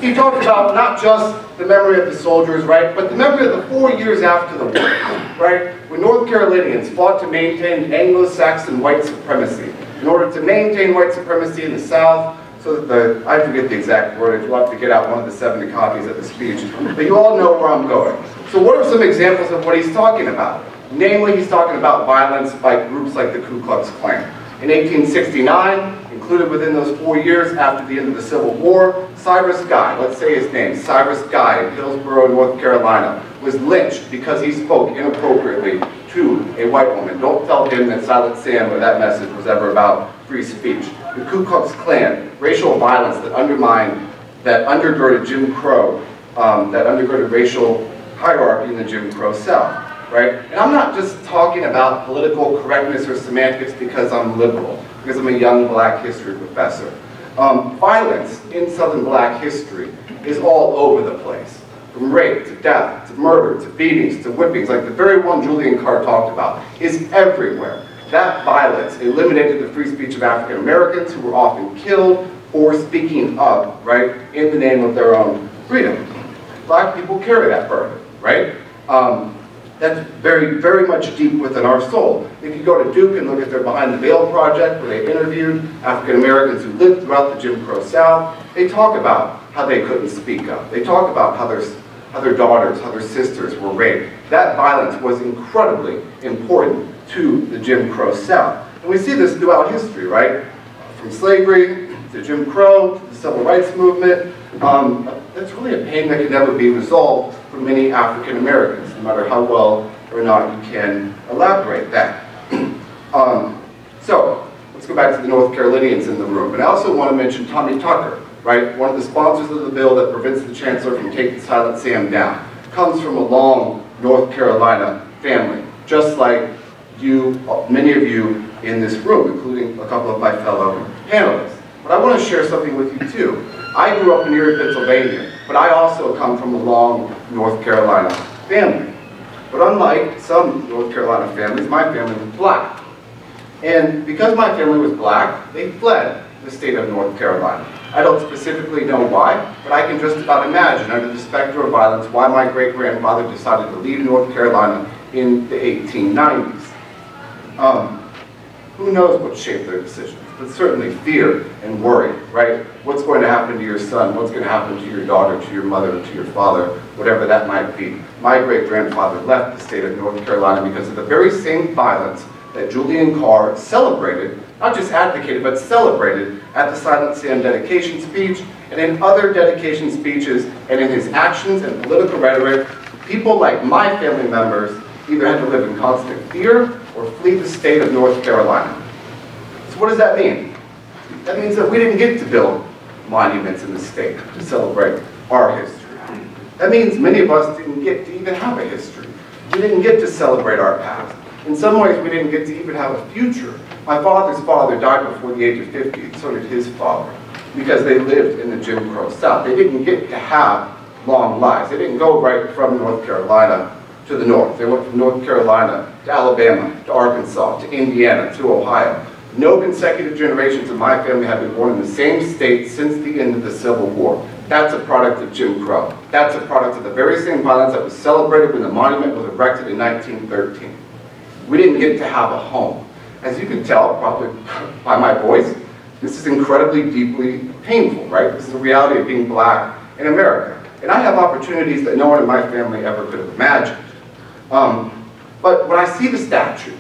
Speaker 6: He talked about not just the memory of the soldiers, right, but the memory of the 4 years after the war, right? When North Carolinians fought to maintain Anglo-Saxon white supremacy. In order to maintain white supremacy in the South, so that I forget the exact wordage, we'll have to get out one of the 70 copies of the speech, but you all know where I'm going. So what are some examples of what he's talking about? Namely, he's talking about violence by groups like the Ku Klux Klan. In 1869, included within those 4 years after the end of the Civil War, Cyrus Guy, let's say his name, Cyrus Guy in Hillsborough, North Carolina, was lynched because he spoke inappropriately to a white woman. Don't tell him that Silent Sam or that message was ever about free speech. The Ku Klux Klan, racial violence that undergirded Jim Crow, that undergirded racial hierarchy in the Jim Crow South. Right? And I'm not just talking about political correctness or semantics because I'm liberal, because I'm a young black history professor. Violence in Southern black history is all over the place. From rape to death to murder to beatings to whippings, like the very one Julian Carr talked about, is everywhere. That violence eliminated the free speech of African Americans who were often killed for speaking up, right, in the name of their own freedom. Black people carry that burden, right? That's very, very much deep within our soul. If you go to Duke and look at their Behind the Veil project, where they interviewed African Americans who lived throughout the Jim Crow South, they talk about how they couldn't speak up. They talk about how their daughters, how their sisters were raped. That violence was incredibly important to the Jim Crow South. And we see this throughout history, right? From slavery to Jim Crow to the Civil Rights Movement. That's really a pain that can never be resolved for many African Americans, no matter how well or not you can elaborate that. So, let's go back to the North Carolinians in the room. And I also want to mention Tommy Tucker, right? One of the sponsors of the bill that prevents the chancellor from taking Silent Sam down. Comes from a long North Carolina family, just like you, many of you in this room, including a couple of my fellow panelists. But I want to share something with you too. I grew up in Erie, Pennsylvania, but I also come from a long North Carolina family. But unlike some North Carolina families, my family was black. And because my family was black, they fled the state of North Carolina. I don't specifically know why, but I can just about imagine under the specter of violence why my great-grandfather decided to leave North Carolina in the 1890s. Who knows what shaped their decisions, but certainly fear and worry, right? What's going to happen to your son? What's going to happen to your daughter, to your mother, to your father, whatever that might be. My great-grandfather left the state of North Carolina because of the very same violence that Julian Carr celebrated, not just advocated, but celebrated at the Silent Sam dedication speech and in other dedication speeches and in his actions and political rhetoric. People like my family members either had to live in constant fear or flee the state of North Carolina. So what does that mean? That means that we didn't get to build monuments in the state to celebrate our history. That means many of us didn't get to even have a history. We didn't get to celebrate our past. In some ways, we didn't get to even have a future. My father's father died before the age of 50, and so did his father, because they lived in the Jim Crow South. They didn't get to have long lives. They didn't go right from North Carolina to the north. They went from North Carolina to Alabama, to Arkansas, to Indiana, to Ohio. No consecutive generations of my family have been born in the same state since the end of the Civil War. That's a product of Jim Crow. That's a product of the very same violence that was celebrated when the monument was erected in 1913. We didn't get to have a home. As you can tell, probably by my voice, this is incredibly, deeply painful, right? This is the reality of being black in America. And I have opportunities that no one in my family ever could have imagined. But when I see the statue,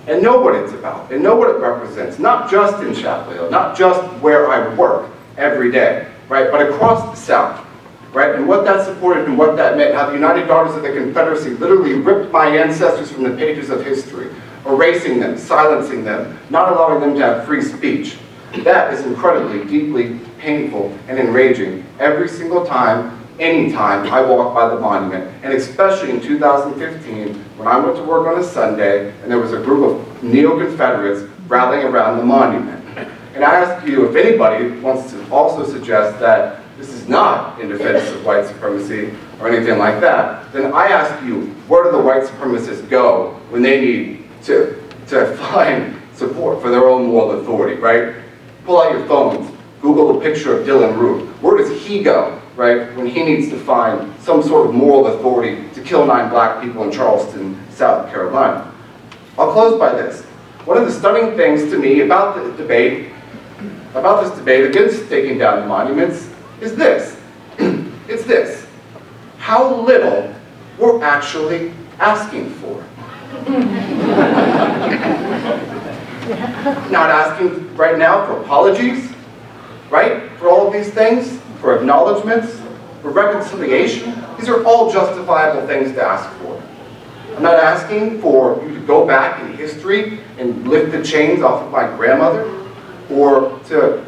Speaker 6: and know what it's about, and know what it represents, not just in Chapel Hill, not just where I work every day, right, but across the South, right, and what that supported and what that meant, how the United Daughters of the Confederacy literally ripped my ancestors from the pages of history, erasing them, silencing them, not allowing them to have free speech. That is incredibly, deeply painful and enraging every single time, anytime I walk by the monument, and especially in 2015, when I went to work on a Sunday, and there was a group of neo-Confederates rallying around the monument. And I ask you, if anybody wants to also suggest that this is not in defense of white supremacy or anything like that, then I ask you, where do the white supremacists go when they need to find support for their own moral authority, right? Pull out your phones, Google a picture of Dylan Roof. Where does he go, right, when he needs to find some sort of moral authority to kill 9 black people in Charleston, South Carolina? I'll close by this. One of the stunning things to me about this debate against taking down the monuments is this. It's this. How little we're actually asking for. Not asking right now for apologies, right? For all of these things, for acknowledgments, for reconciliation. These are all justifiable things to ask for. I'm not asking for you to go back in history and lift the chains off of my grandmother, or to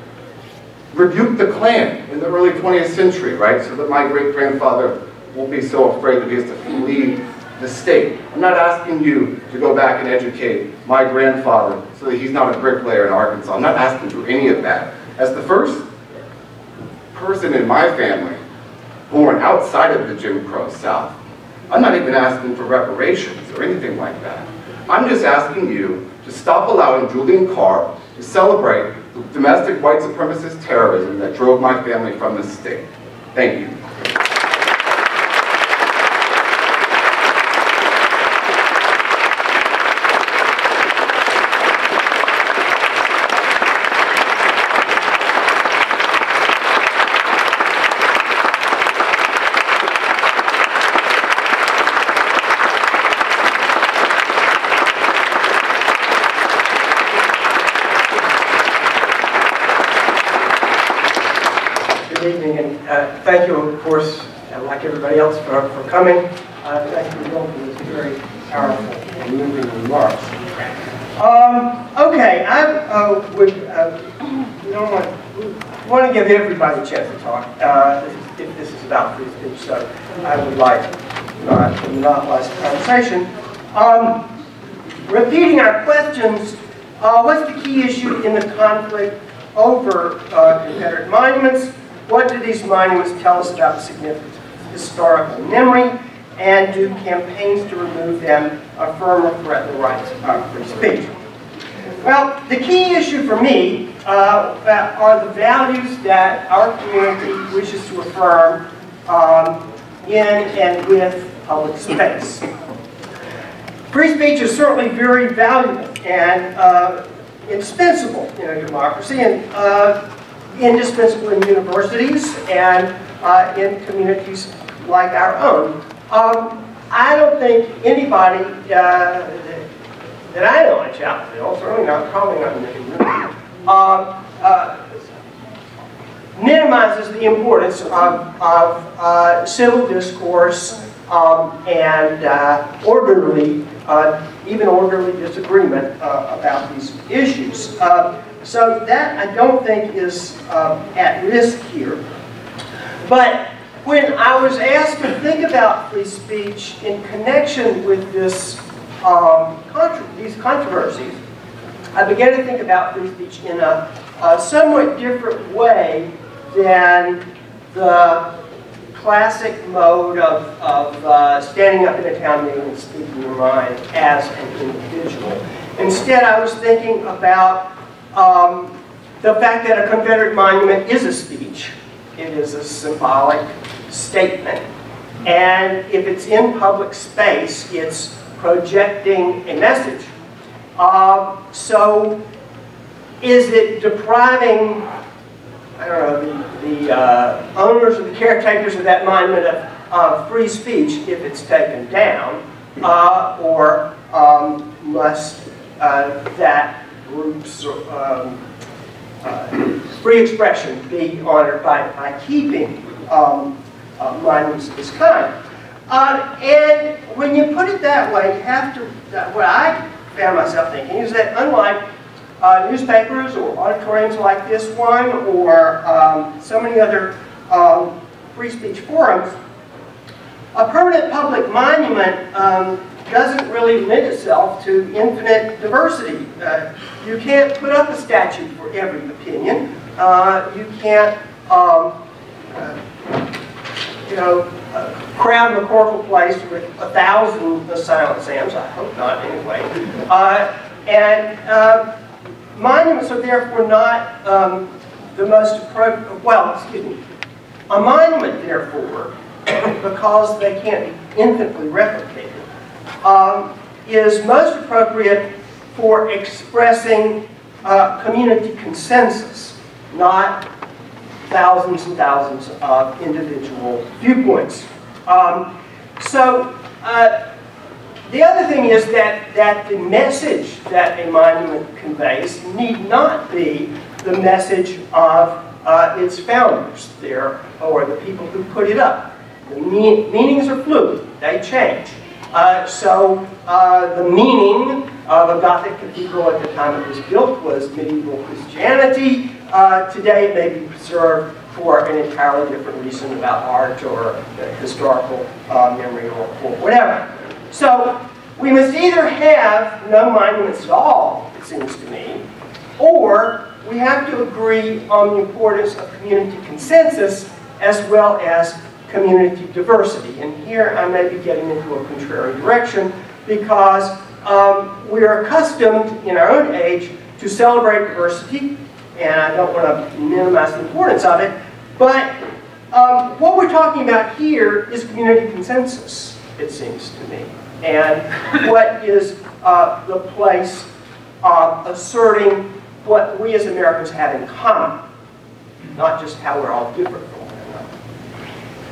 Speaker 6: rebuke the Klan in the early 20th century, right? So that my great-grandfather won't be so afraid that he has to flee the state. I'm not asking you to go back and educate my grandfather so that he's not a bricklayer in Arkansas. I'm not asking for any of that. As the first person in my family born outside of the Jim Crow South, I'm not even asking for reparations or anything like that. I'm just asking you to stop allowing Julian Carr to celebrate the domestic white supremacist terrorism that drove my family from the state. Thank you.
Speaker 7: Thank you, of course, like everybody else, for coming. Thank you, Will, for this very powerful and moving remarks. Okay, I want to give everybody a chance to talk. If this is about free speech, so I would like to monopolize the conversation. Repeating our questions, what's the key issue in the conflict over Confederate monuments? What do these monuments tell us about significant historical memory? And do campaigns to remove them affirm or threaten the rights of free speech? Well, the key issue for me are the values that our community wishes to affirm in and with public space. Free speech is certainly very valuable and indispensable in a democracy, and indispensable in universities and in communities like our own. I don't think anybody that I know in Chapel Hill, certainly not, probably not in the community, minimizes the importance of civil discourse and orderly, even orderly disagreement about these issues. So that I don't think is at risk here. But when I was asked to think about free speech in connection with this, these controversies, I began to think about free speech in a somewhat different way than the classic mode of standing up in a town meeting and speaking your mind as an individual. Instead, I was thinking about the fact that a Confederate monument is a speech. It is a symbolic statement. And if it's in public space, it's projecting a message. So is it depriving, I don't know, the owners or the caretakers of that monument of free speech if it's taken down, or must that group's free expression be honored by keeping monuments of this kind? And when you put it that way, you have to, what I found myself thinking is that unlike newspapers or auditoriums like this one, or so many other free speech forums, a permanent public monument doesn't really lend itself to infinite diversity. You can't put up a statue for every opinion. You can't, crowd McCorkle Place with 1,000 silent Sams. I hope not, anyway. Monuments are therefore not the most appropriate, well, excuse me. A monument, therefore, because they can't be infinitely replicated, is most appropriate for expressing community consensus, not thousands and thousands of individual viewpoints. The other thing is that the message that a monument conveys need not be the message of its founders there, or the people who put it up. The meanings are fluid, they change. The meaning of a Gothic cathedral at the time it was built was medieval Christianity. Today it may be preserved for an entirely different reason about art or historical memory or whatever. So we must either have no monuments at all, it seems to me, or we have to agree on the importance of community consensus as well as community diversity. And here I may be getting into a contrary direction because we are accustomed in our own age to celebrate diversity, and I don't want to minimize the importance of it, but what we're talking about here is community consensus, it seems to me. And what is the place of asserting what we as Americans have in common, not just how we're all different from one another.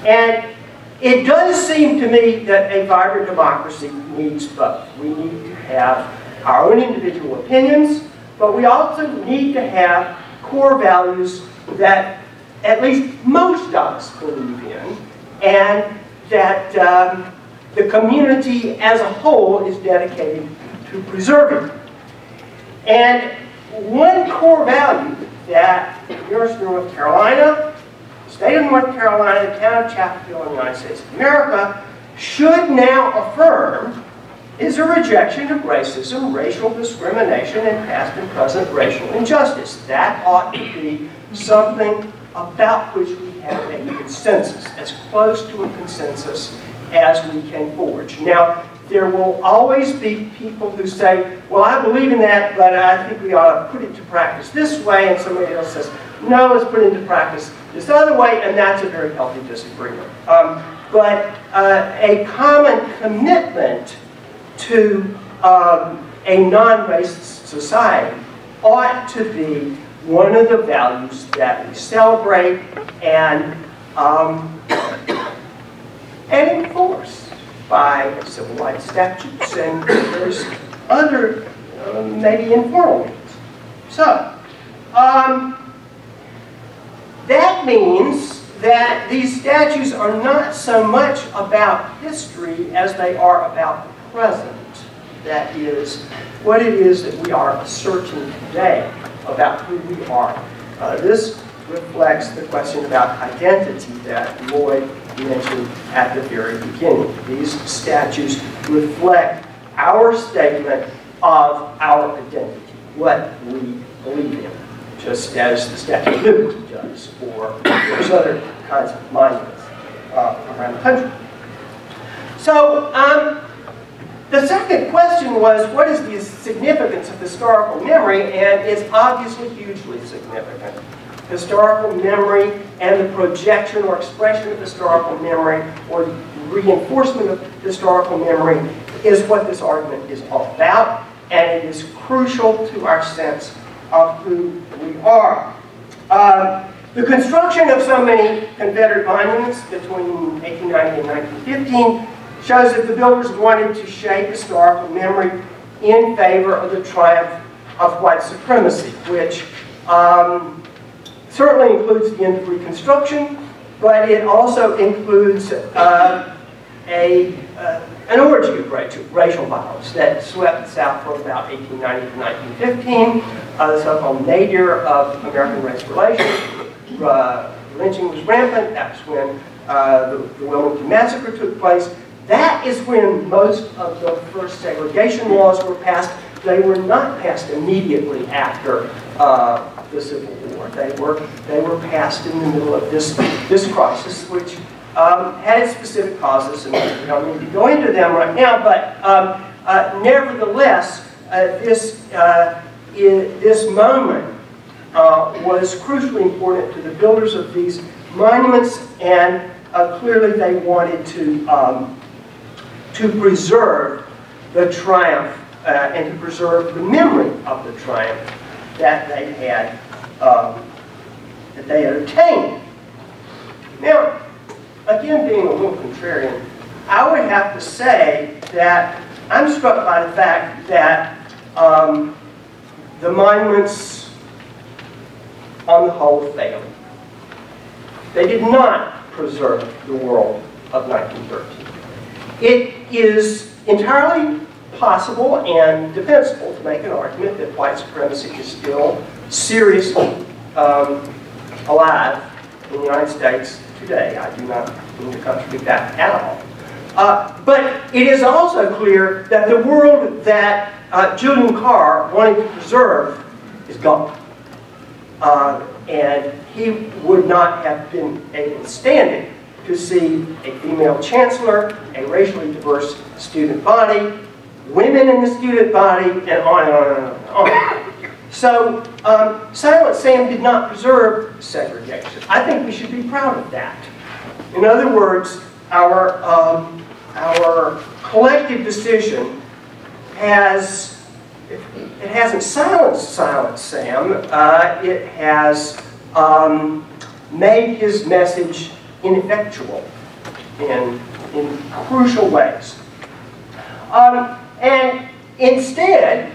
Speaker 7: And it does seem to me that a vibrant democracy needs both. We need to have our own individual opinions, but we also need to have core values that at least most of us believe in, and that the community as a whole is dedicated to preserving. And one core value that the University of North Carolina, the state of North Carolina, the town of Chapel Hill in the United States of America should now affirm is a rejection of racism, racial discrimination, and past and present racial injustice. That ought to be something about which we have a consensus, as close to a consensus as we can forge. Now, there will always be people who say, well, I believe in that, but I think we ought to put it to practice this way, and somebody else says, no, let's put it into practice this other way, and that's a very healthy disagreement. But a common commitment to a non-racist society ought to be one of the values that we celebrate and enforce by civil rights statutes and there's other maybe informal means. So that means that these statutes are not so much about history as they are about the present. That is what it is that we are asserting today about who we are. This reflects the question about identity that Lloyd mentioned at the very beginning. These statues reflect our statement of our identity, what we believe in, just as the Statue of Liberty does, or there's other kinds of monuments around the country. So, the second question was, what is the significance of historical memory? And it's obviously hugely significant. Historical memory and the projection or expression of historical memory or reinforcement of historical memory is what this argument is all about, and it is crucial to our sense of who we are. The construction of so many Confederate monuments between 1890 and 1915 shows that the builders wanted to shape historical memory in favor of the triumph of white supremacy, which certainly includes the end of Reconstruction, but it also includes an orgy of racial violence that swept the South from about 1890 to 1915, the so-called nadir of American race relations. Lynching was rampant. That was when the Wilmington Massacre took place. That is when most of the first segregation laws were passed. They were not passed immediately after the Civil War. They were passed in the middle of this crisis, which had its specific causes, and we don't need to go into them right now. But nevertheless, this moment was crucially important to the builders of these monuments, and clearly they wanted to preserve the triumph and to preserve the memory of the triumph that they had attained. Now, again, being a little contrarian, I would have to say that I'm struck by the fact that the monuments, on the whole, failed. They did not preserve the world of 1913. It is entirely possible and defensible to make an argument that white supremacy is still seriously alive in the United States today. I do not mean to contradict that at all. But it is also clear that the world that Julian Carr wanted to preserve is gone. And he would not have been able to stand it to see a female chancellor, a racially diverse student body, women in the student body, and on and on and on and on. So, Silent Sam did not preserve segregation. I think we should be proud of that. In other words, our collective decision has, it hasn't silenced Silent Sam, it has made his message ineffectual in crucial ways. And instead,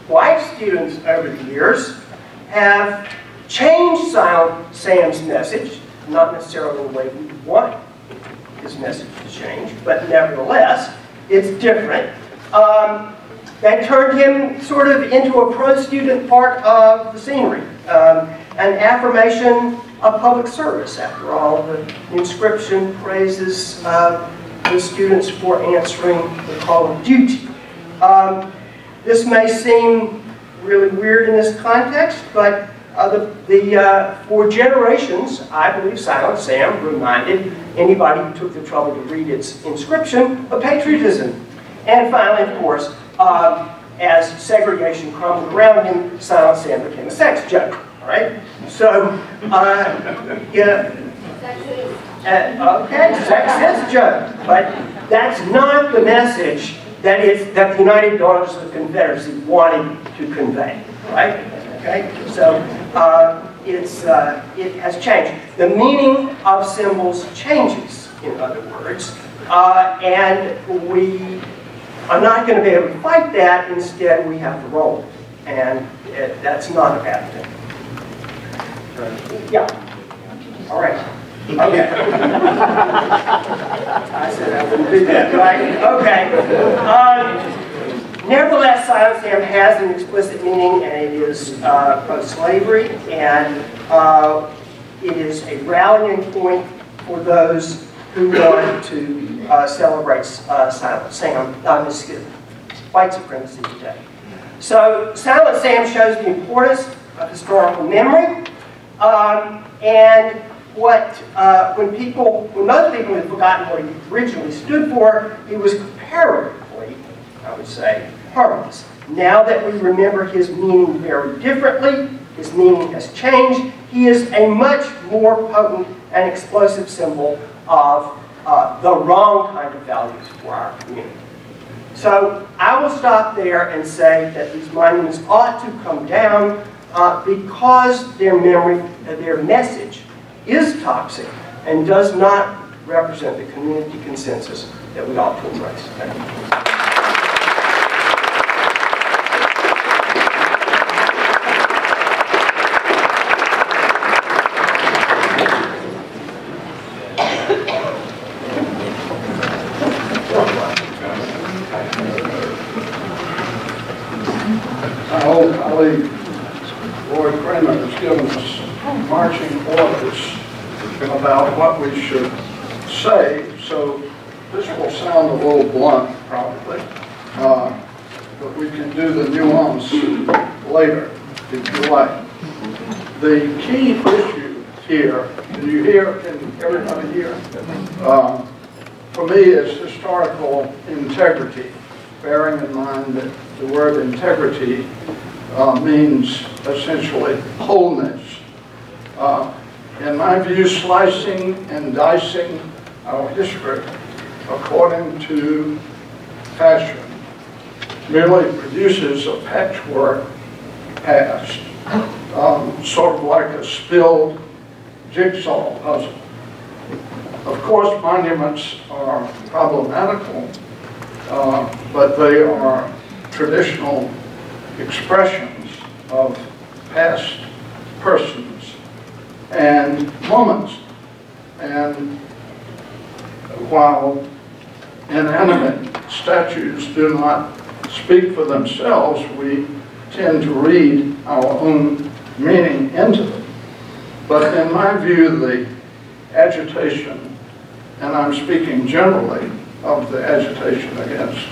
Speaker 7: white students over the years have changed Silent Sam's message, not necessarily the way we want his message to change, but nevertheless, it's different. That turned him sort of into a pro-student part of the scenery, an affirmation of public service. After all, the inscription praises the students for answering the call of duty. This may seem really weird in this context, but for generations, I believe Silent Sam reminded anybody who took the trouble to read its inscription of patriotism. And finally, of course, as segregation crumbled around him, Silent Sam became a sex joke. All right? So, yeah. Okay, sexist joke. But that's not the message that the United Daughters of the Confederacy wanted to convey. Right? Okay? So, it has changed. The meaning of symbols changes, in other words, and we are not going to be able to fight that. Instead, we have to roll it, and that's not a bad thing. Yeah. All right. Okay. I said I wouldn't do that, right? Okay. Nevertheless, Silent Sam has an explicit meaning, and it is pro-slavery, and it is a rallying point for those who want to celebrate white supremacy today. So Silent Sam shows the importance of historical memory, and when most people have forgotten what he originally stood for, he was comparatively, I would say, harmless. Now that we remember his meaning very differently, his meaning has changed, he is a much more potent and explosive symbol of the wrong kind of values for our community. So I will stop there and say that these monuments ought to come down because their message is toxic and does not represent the community consensus that we ought to embrace. Thank you.
Speaker 8: My old colleague, Lloyd Kramer, has given us marching orders about what we should say, so this will sound a little blunt, probably, but we can do the nuance later, if you like. The key issue here, can you hear, can everybody hear? For me, is historical integrity, bearing in mind that the word integrity means essentially wholeness. In my view, slicing and dicing our history according to fashion merely produces a patchwork past, sort of like a spilled jigsaw puzzle. Of course, monuments are problematical, but they are traditional expressions of past persons and moments. And while inanimate statues do not speak for themselves, we tend to read our own meaning into them. But in my view, the agitation, and I'm speaking generally of the agitation against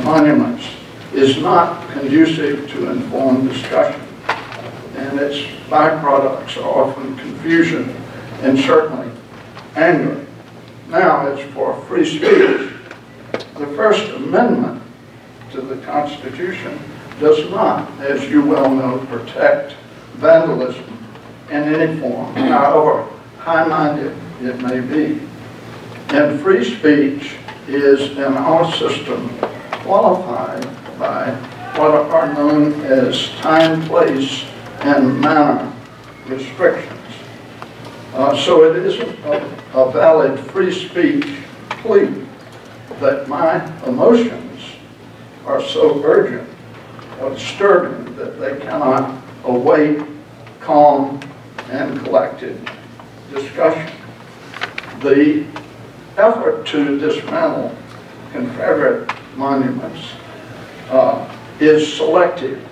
Speaker 8: monuments, is not conducive to informed discussion. And its byproducts are often confusion and certainly anger. Now, as for free speech, the First Amendment to the Constitution does not, as you well know, protect vandalism in any form, however high-minded it may be. And free speech is, in our system, qualified by what are known as time, place, and manner restrictions. So it isn't a valid free speech plea that my emotions are so urgent or disturbing that they cannot await calm and collected discussion. The effort to dismantle Confederate monuments is selective.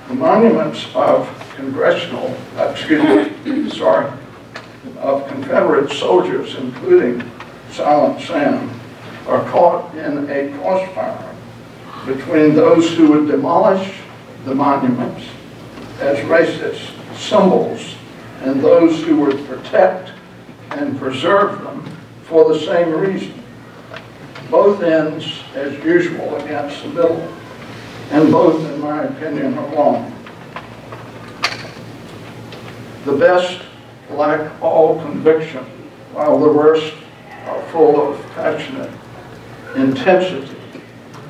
Speaker 8: The monuments of of Confederate soldiers, including Silent Sam, are caught in a crossfire between those who would demolish the monuments as racist symbols and those who would protect and preserve them for the same reason. Both ends, as usual, against the middle, and both, in my opinion, are wrong. The best lack all conviction, while the worst are full of passionate intensity,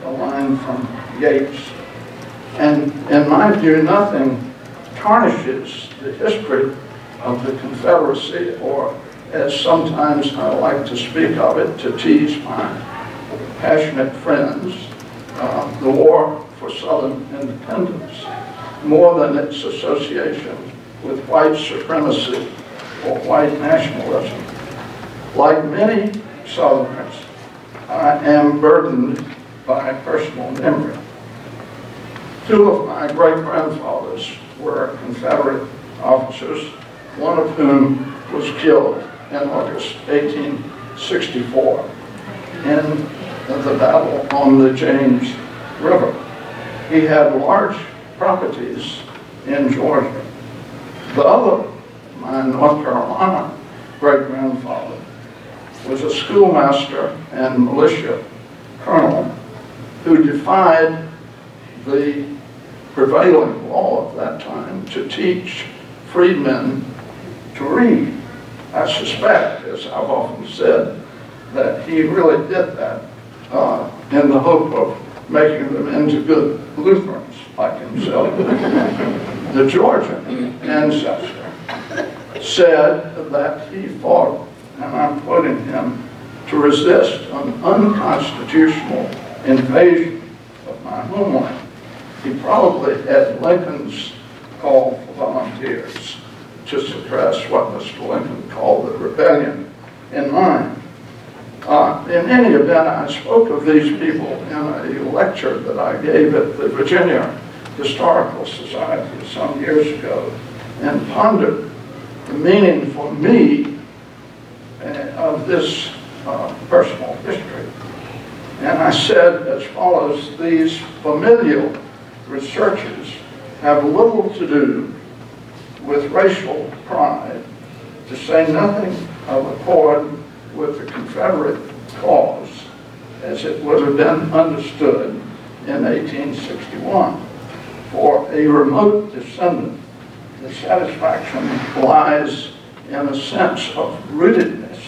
Speaker 8: a line from Yeats. And in my view, nothing tarnishes the history of the Confederacy, or as sometimes I like to speak of it to tease my passionate friends, the war for Southern independence, more than its association with white supremacy or white nationalism. Like many Southerners, I am burdened by personal memory. Two of my great-grandfathers were Confederate officers, one of whom was killed in August 18 1864 in the battle on the James River. He had large properties in Georgia. The other, my North Carolina great-grandfather, was a schoolmaster and militia colonel who defied the prevailing law of that time to teach freedmen to read. I suspect, as I've often said, that he really did that in the hope of making them into good Lutherans like himself. The Georgian ancestor said that he fought, and I'm quoting him, to resist an unconstitutional invasion of my homeland. He probably had Lincoln's call for volunteers to suppress what Mr. Lincoln called the rebellion in mind. In any event, I spoke of these people in a lecture that I gave at the Virginia Historical Society some years ago and pondered the meaning for me of this personal history. And I said as follows: these familial researches have little to do with racial pride, to say nothing of accord with the Confederate cause as it would have been understood in 1861. For a remote descendant, the satisfaction lies in a sense of rootedness,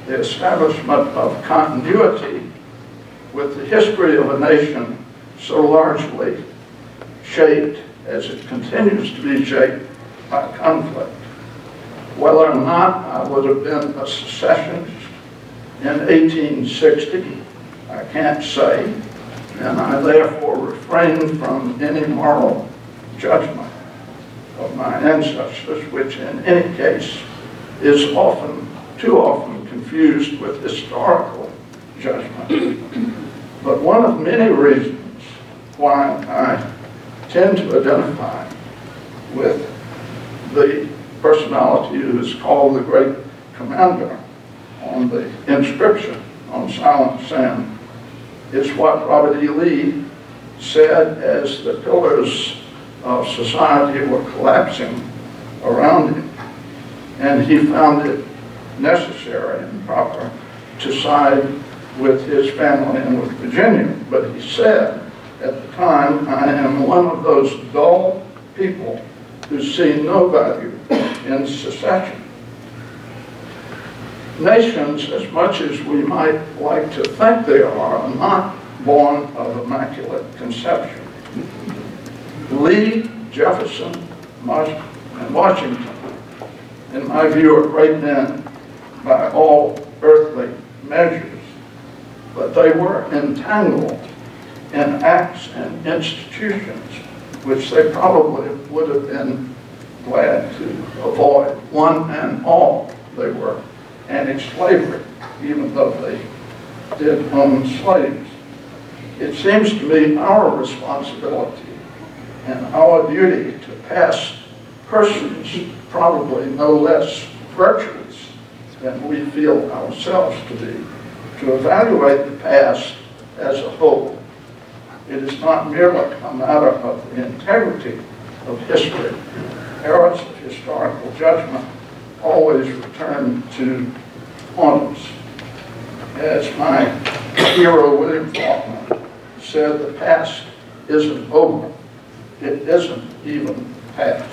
Speaker 8: the establishment of continuity with the history of a nation so largely shaped as it continues to be shaped by conflict. Whether or not I would have been a secessionist in 1860, I can't say, and I therefore refrain from any moral judgment of my ancestors, which in any case is too often confused with historical judgment. But one of many reasons why I tend to identify with the personality who is called the Great Commander on the inscription on Silent Sand is what Robert E. Lee said as the pillars of society were collapsing around him. And he found it necessary and proper to side with his family and with Virginia. But he said at the time, I am one of those dull people who see no value in secession. Nations, as much as we might like to think they are not born of immaculate conception. Lee, Jefferson, and Washington, in my view, are great men by all earthly measures, but they were entangled in acts and institutions which they probably would have been glad to avoid. One and all, they were anti-slavery, even though they did own slaves. It seems to me our responsibility and our duty to pass persons probably no less virtuous than we feel ourselves to be, to evaluate the past as a whole. It is not merely a matter of the integrity of history. Errors of historical judgment always return to haunt us. As my hero William Faulkner said, the past isn't over. It isn't even past.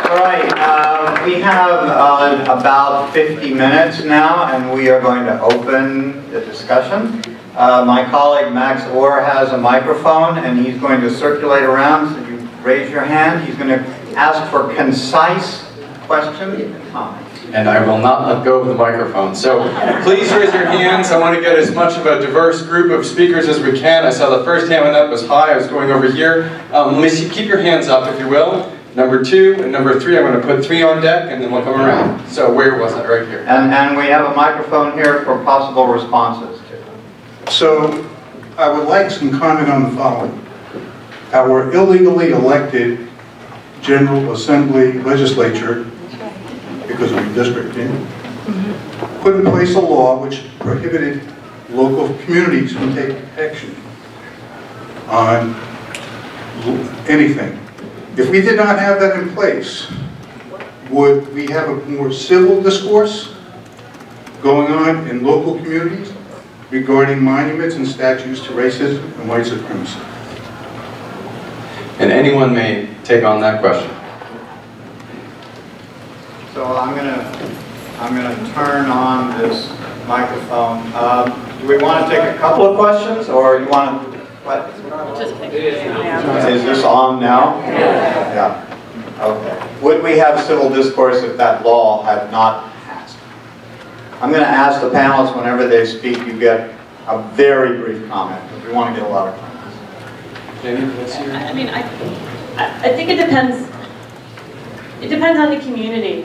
Speaker 2: All right, we have about 50 minutes now, and we are going to open the discussion. My colleague Max Orr has a microphone, and he's going to circulate around, so you raise your hand. He's going to ask for concise questions and comments.
Speaker 9: And I will not let go of the microphone. So please raise your hands. I want to get as much of a diverse group of speakers as we can. I saw the first hand went up was high. I was going over here. Let me see. Keep your hands up, if you will. Number 2 and number 3, I'm going to put 3 on deck, and then we'll come around. So where was it? Right here.
Speaker 2: And we have a microphone here for possible responses.
Speaker 10: So I would like some comment on the following. our illegally elected General Assembly legislature, because of redistricting, put in place a law which prohibited local communities from taking action on anything. If we did not have that in place, would we have a more civil discourse going on in local communities regarding monuments and statues to racism and white supremacy?
Speaker 9: And anyone may take on that question.
Speaker 2: So I'm gonna turn on this microphone. Do we want to take a couple of questions, or you want to? What? Is this on now? Yeah. Okay. Would we have civil discourse if that law had not passed? I'm going to ask the panelists whenever they speak, you get a very brief comment, because we want to get a lot of comments.
Speaker 5: I mean, I think it depends. It depends on the community.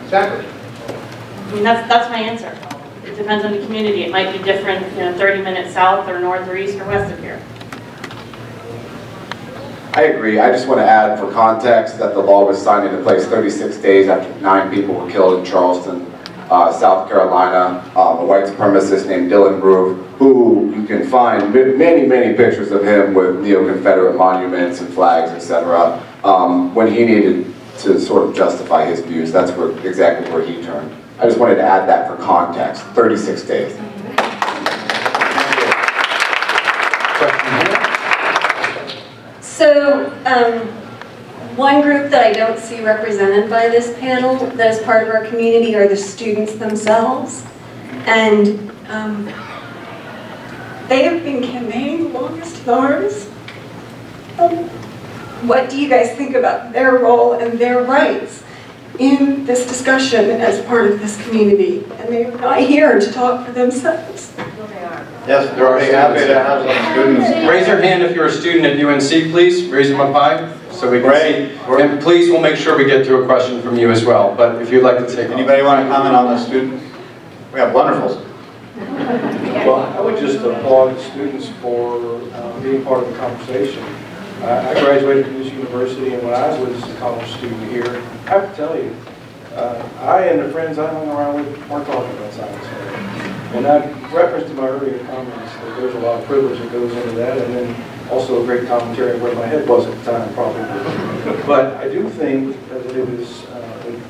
Speaker 2: Exactly.
Speaker 5: I mean, that's my answer. It depends on the community. It might be different, 30 minutes south or north or east or west of here.
Speaker 6: I agree. I just want to add for context that the law was signed into place 36 days after 9 people were killed in Charleston, South Carolina. A white supremacist named Dylan Groove, who you can find many, many pictures of him with neo-Confederate monuments and flags, etc. When he needed to sort of justify his views, that's exactly where he turned. I just wanted to add that for context. 36 days.
Speaker 11: So, one group that I don't see represented by this panel that is part of our community are the students themselves. And they have been campaigning the longest of ours. What do you guys think about their role and their rights in this discussion as part of this community? And they're not here to talk for themselves.
Speaker 2: Yes, they're happy to have some students.
Speaker 9: Raise your hand if you're a student at UNC, please. Raise them up high so we can see. And please, we'll make sure we get to a question from you as well. But if you'd like to take
Speaker 2: Anybody want to comment on the students? We have wonderful.
Speaker 3: Well, I would just applaud the students for being part of the conversation. I graduated from this university, and when I was a college student here, I have to tell you, I and the friends I hung around with weren't talking about science. And I referenced to my earlier comments that there's a lot of privilege that goes into that, and then also a great commentary of where my head was at the time, probably. But I do think that it is, the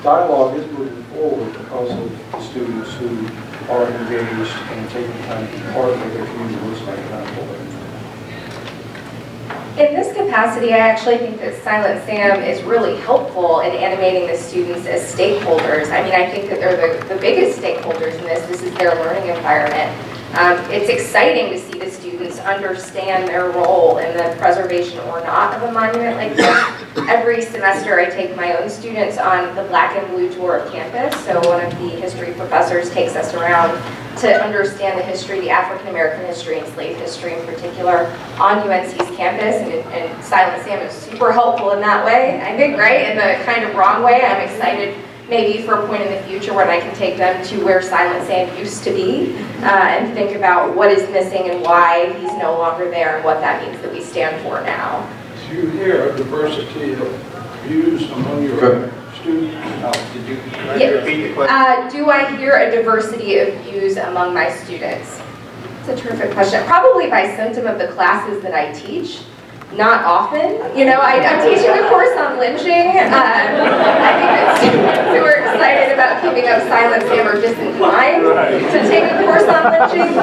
Speaker 3: dialogue is moving forward because of the students who are engaged and taking time to be part of their community looks like that.
Speaker 4: In this capacity, I actually think that Silent Sam is really helpful in animating the students as stakeholders. I mean, I think that they're the biggest stakeholders in this. This is their learning environment. It's exciting to see the students understand their role in the preservation or not of a monument like this. Every semester I take my own students on the black and blue tour of campus. So one of the history professors takes us around to understand the history, the African American history and slave history in particular on UNC's campus, and Silent Sam is super helpful in that way, I think, right? In the kind of wrong way. I'm excited maybe for a point in the future when I can take them to where Silent Sam used to be and think about what is missing and why he's no longer there and what that means that we stand for now.
Speaker 8: Do you hear a diversity of views among your students?
Speaker 4: Do I hear a diversity of views among my students? It's a terrific question. Probably by symptom of the classes that I teach. Not often. I'm teaching a course on lynching. I think that students who are excited about keeping up Silent Sam are disinclined to take a course on lynching.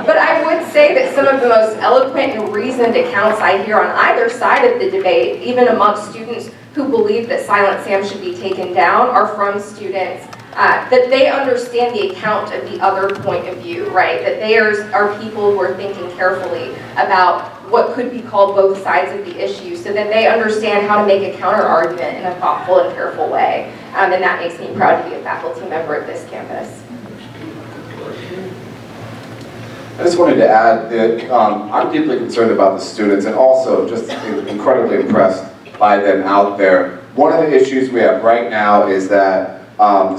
Speaker 4: But I would say that some of the most eloquent and reasoned accounts I hear on either side of the debate, even amongst students who believe that Silent Sam should be taken down, are from students that they understand the account of the other point of view, right? That they are people who are thinking carefully about what could be called both sides of the issue so that they understand how to make a counter-argument in a thoughtful and careful way. And that makes me proud to be a faculty member at this campus.
Speaker 6: I just wanted to add that I'm deeply concerned about the students and also just incredibly impressed by them out there. One of the issues we have right now is that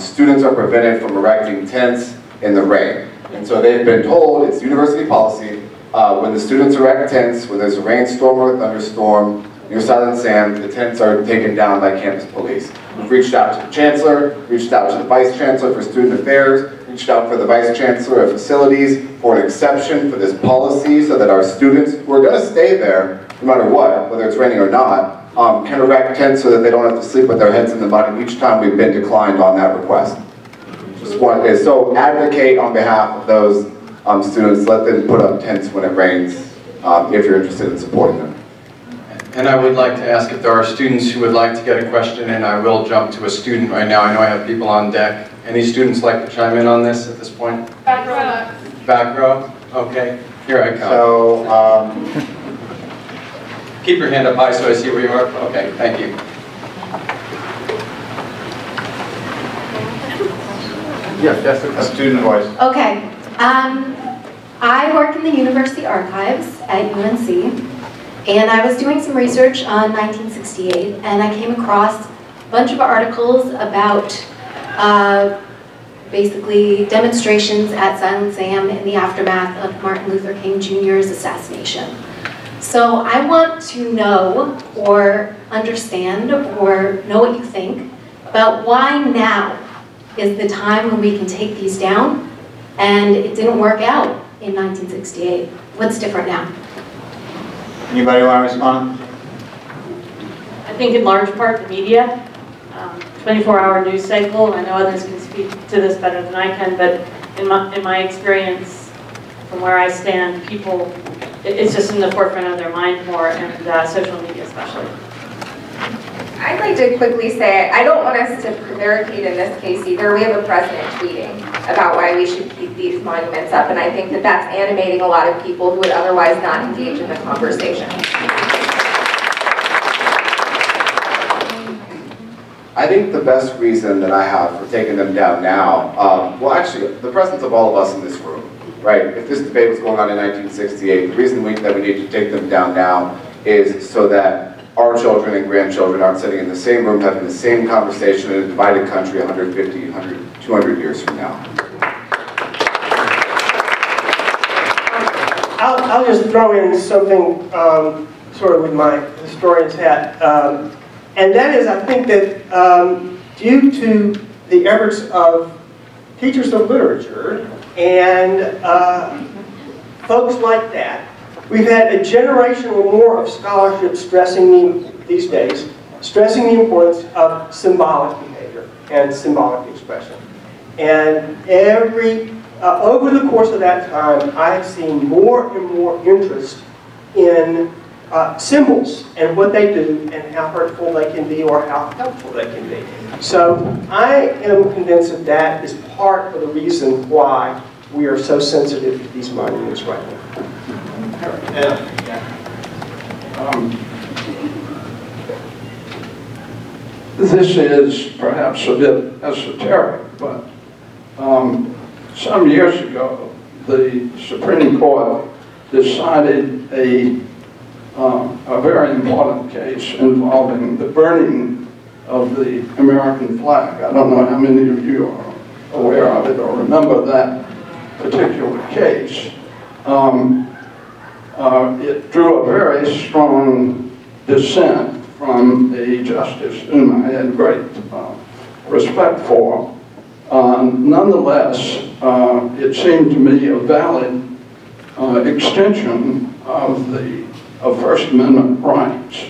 Speaker 6: students are prevented from erecting tents in the rain. And so they've been told, it's university policy, when the students erect tents, when there's a rainstorm or a thunderstorm, near Silent Sam, the tents are taken down by campus police. We've reached out to the chancellor, reached out to the vice chancellor for student affairs, reached out for the vice chancellor of facilities for an exception for this policy so that our students who are going to stay there, no matter what, whether it's raining or not, can erect tents so that they don't have to sleep with their heads in the mud, and each time we've been declined on that request. Just one is, so advocate on behalf of those students, let them put up tents when it rains if you're interested in supporting them.
Speaker 9: And I would like to ask if there are students who would like to get a question, and I will jump to a student right now. I know I have people on deck. Any students like to chime in on this at this point?
Speaker 1: Back row.
Speaker 9: Back row? Okay, here I come.
Speaker 2: So,
Speaker 9: keep your hand up high so I see where you are. Okay, thank you. Yes, that's
Speaker 2: a student voice.
Speaker 12: Okay. I work in the University Archives at UNC, and I was doing some research on 1968, and I came across a bunch of articles about basically demonstrations at Silent Sam in the aftermath of Martin Luther King Jr.'s assassination. So I want to know or understand or know what you think about why now is the time when we can take these down, and it didn't work out in 1968. What's different now?
Speaker 2: Anybody want to respond?
Speaker 5: I think in large part the media, 24-hour news cycle. I know others can speak to this better than I can, but in my experience, from where I stand, people, it's just in the forefront of their mind more, and social media especially.
Speaker 4: I'd like to quickly say, I don't want us to prevaricate in this case either. We have a president tweeting about why we should keep these monuments up, and I think that that's animating a lot of people who would otherwise not engage in the conversation.
Speaker 6: I think the best reason that I have for taking them down now, well actually, the presence of all of us in this room, right? If this debate was going on in 1968, the reason that we need to take them down now is so that our children and grandchildren aren't sitting in the same room having the same conversation in a divided country 150, 100, 200 years from now.
Speaker 7: I'll just throw in something sort of with my historian's hat. And that is, I think that due to the efforts of teachers of literature and folks like that, we've had a generation or more of scholarship stressing these days, stressing the importance of symbolic behavior and symbolic expression. And over the course of that time, I've seen more and more interest in symbols and what they do and how hurtful they can be or how helpful they can be. So I am convinced that that is part of the reason why we are so sensitive to these monuments right now.
Speaker 8: This is perhaps a bit esoteric, but some years ago, the Supreme Court decided a very important case involving the burning of the American flag. I don't know how many of you are aware of it or remember that particular case. It drew a very strong dissent from a justice whom I had great respect for. Nonetheless, it seemed to me a valid extension of First Amendment rights.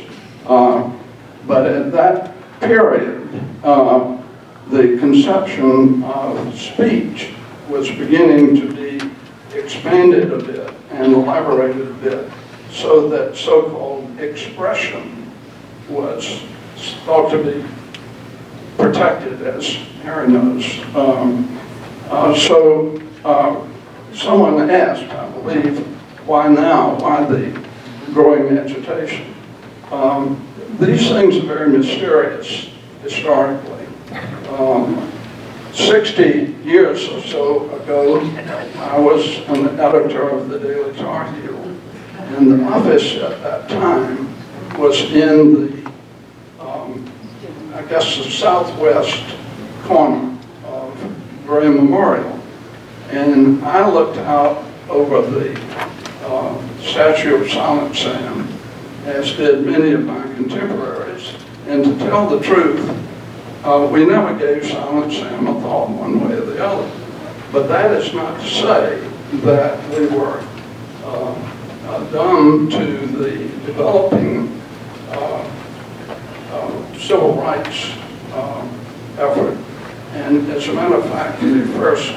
Speaker 8: But at that period, the conception of speech was beginning to be expanded a bit and elaborated a bit so that so-called expression was thought to be protected, as Harry knows. Someone asked, I believe, why now? Why the growing agitation? These things are very mysterious historically. 60 years or so ago, I was an editor of the Daily Tar Heel, and the office at that time was in the, I guess, the southwest corner of Gray Memorial. And I looked out over the statue of Silent Sam, as did many of my contemporaries. And to tell the truth, we never gave Silent Sam a thought one way or the other. But that is not to say that we were dumb to the developing civil rights effort. And as a matter of fact, the first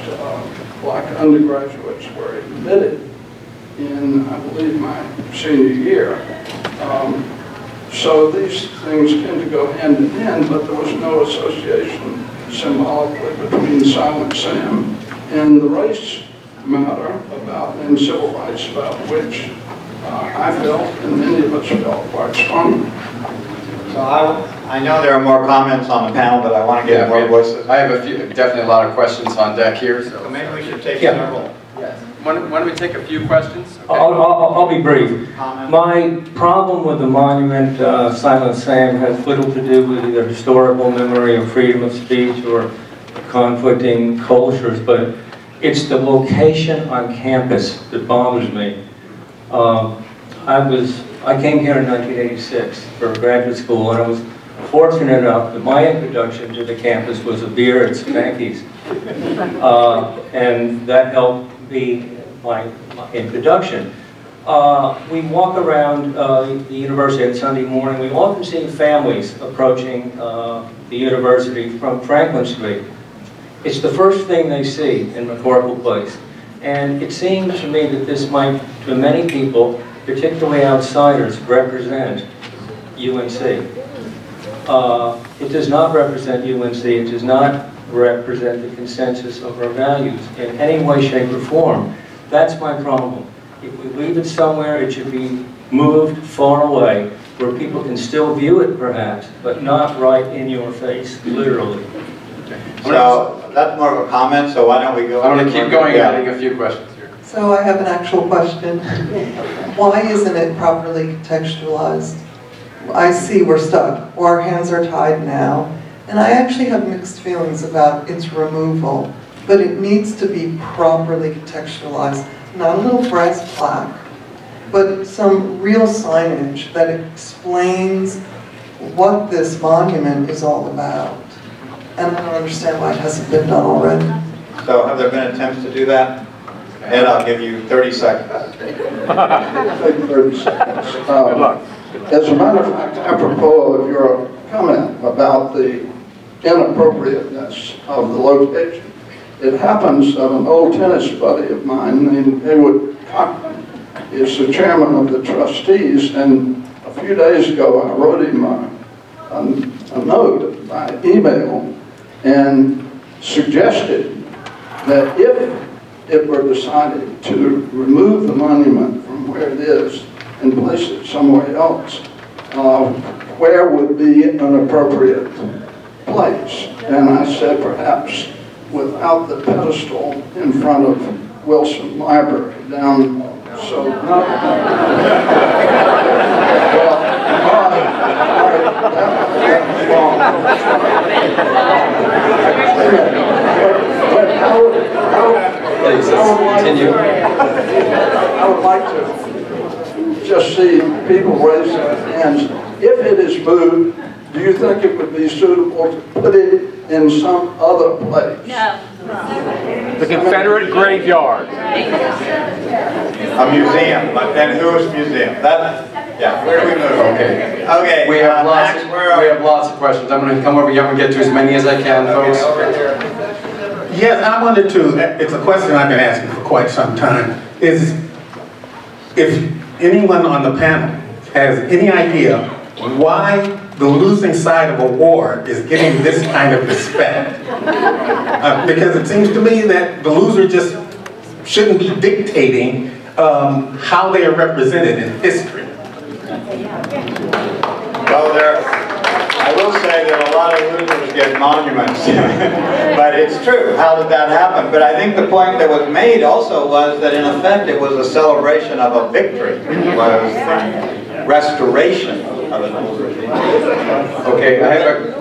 Speaker 8: black undergraduates were admitted in, I believe, my senior year. So these things tend to go hand in hand, but there was no association symbolically between Silent Sam and the race matter about and civil rights about which I felt and many of us felt quite strongly.
Speaker 2: So I know there are more comments on the panel, but I want to get more voices.
Speaker 9: I have definitely a lot of questions on deck here.
Speaker 2: So maybe we should take several.
Speaker 9: Yes. Why don't we take a few questions? Okay.
Speaker 13: I'll be brief. My problem with the monument, Silent Sam, has little to do with either historical memory or freedom of speech or conflicting cultures, but it's the location on campus that bothers me. I came here in 1986 for graduate school, and I was fortunate enough that my introduction to the campus was a beer at Spanky's, and that helped be my introduction. We walk around the university on Sunday morning. We often see families approaching the university from Franklin Street. It's the first thing they see in McCorkle Place. And it seems to me that this might, to many people, particularly outsiders, represent UNC. It does not represent UNC. It does not represent the consensus of our values in any way, shape, or form. That's my problem. If we leave it somewhere, it should be moved far away, where people can still view it, perhaps, but not right in your face, literally.
Speaker 2: So that's more of a comment, so why don't we go?
Speaker 9: I want to keep going and adding a few questions here.
Speaker 14: So I have an actual question. Why isn't it properly contextualized? I see we're stuck, or our hands are tied now, and I actually have mixed feelings about its removal, but it needs to be properly contextualized. Not a little brass plaque, but some real signage that explains what this monument is all about. And I don't understand why it hasn't been done already.
Speaker 2: So have there been attempts to do that? Ed, I'll give you 30 seconds.
Speaker 8: 30 seconds. As a matter of fact, apropos of your comment about the inappropriateness of the location, it happens that an old tennis buddy of mine named Edwin is the chairman of the trustees, and a few days ago I wrote him a note by email and suggested that if it were decided to remove the monument from where it is and place it somewhere else, where would be an appropriate place? And I said perhaps without the pedestal in front of Wilson Library down, so not, I would like to just see people raise their hands. If it is moved, do you think it would be suitable to put it in some other place?
Speaker 15: No. The Confederate graveyard.
Speaker 2: A museum, but then whose museum? Yeah, where do we move?
Speaker 9: Okay.
Speaker 2: Okay.
Speaker 9: We have lots of questions. I'm going to come over here and get to as many as I can, folks.
Speaker 16: Yes, I wanted to, it's a question I've been asking for quite some time, is if anyone on the panel has any idea why the losing side of a war is getting this kind of respect. Because it seems to me that the loser just shouldn't be dictating how they are represented in history.
Speaker 2: Well, I will say that a lot of losers get monuments, but it's true. How did that happen? But I think the point that was made also was that in effect it was a celebration of a victory. It was the restoration of an old regime.
Speaker 9: Okay, I've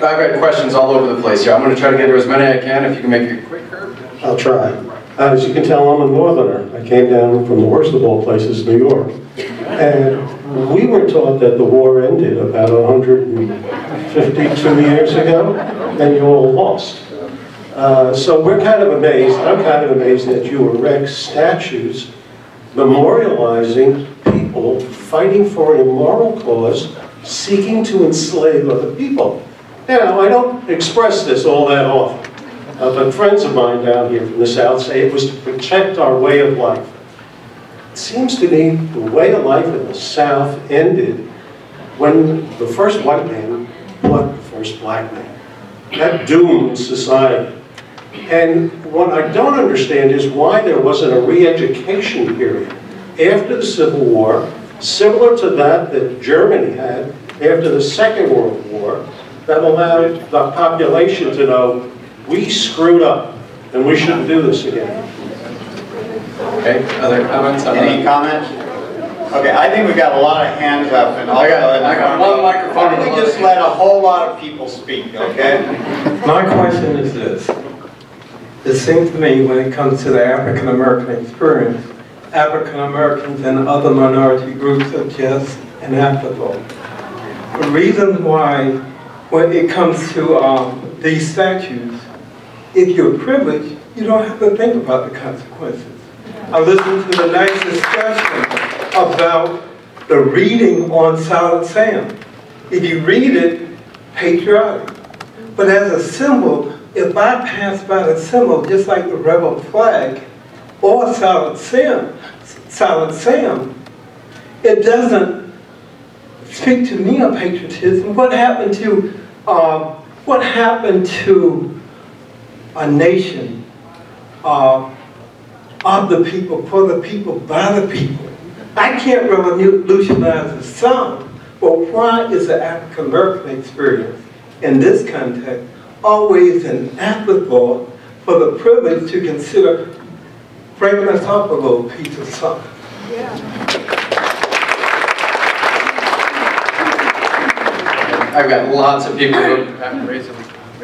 Speaker 9: got questions all over the place here. I'm going to try to get to as many as I can. If you can make it quicker.
Speaker 16: I'll try.
Speaker 17: As you can tell, I'm a northerner. I came down from the worst of all places, New York. And we were taught that the war ended about 152 years ago, and you all lost. So we're kind of amazed, I'm kind of amazed that you erect statues memorializing people fighting for an immoral cause, seeking to enslave other people. Now, I don't express this all that often, but friends of mine down here from the South say it was to protect our way of life. It seems to me the way of life in the South ended when the first white man fought the first black man. That doomed society. And what I don't understand is why there wasn't a re-education period after the Civil War, similar to that Germany had after the Second World War, that allowed the population to know, we screwed up, and we shouldn't do this again.
Speaker 9: Okay, other comments?
Speaker 2: Any comments? Okay, I think we've got a lot of hands up, and
Speaker 9: I got one microphone.
Speaker 2: Why don't we just let a whole lot of people speak, okay?
Speaker 18: My question is this. It seems to me when it comes to the African American experience, African Americans and other minority groups are just an afterthought. The reason why, when it comes to these statutes, if you're privileged, you don't have to think about the consequences. I listened to the nice discussion about the reading on Silent Sam. If you read it, patriotic. But as a symbol, if I pass by the symbol, just like the rebel flag or Silent Sam, it doesn't speak to me of patriotism. What happened to a nation of the people, for the people, by the people? I can't revolutionize the South, but why is the African American experience in this context always an afterthought for the privilege to consider breaking us off a little piece of something?
Speaker 9: I've got lots of people who have raised them.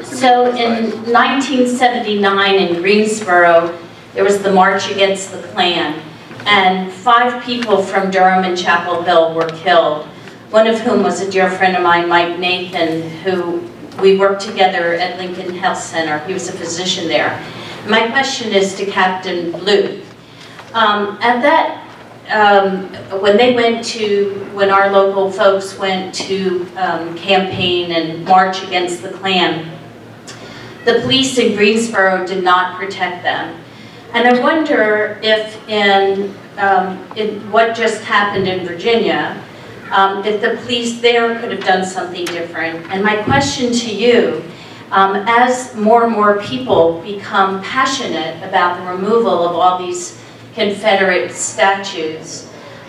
Speaker 19: So in 1979 in Greensboro, there was the March Against the Klan, and 5 people from Durham and Chapel Hill were killed, one of whom was a dear friend of mine, Mike Nathan, who we worked together at Lincoln Health Center. He was a physician there. My question is to Captain Blue. When our local folks went to campaign and march against the Klan, the police in Greensboro did not protect them. And I wonder if in what just happened in Virginia, if the police there could have done something different. And my question to you, as more and more people become passionate about the removal of all these Confederate statues,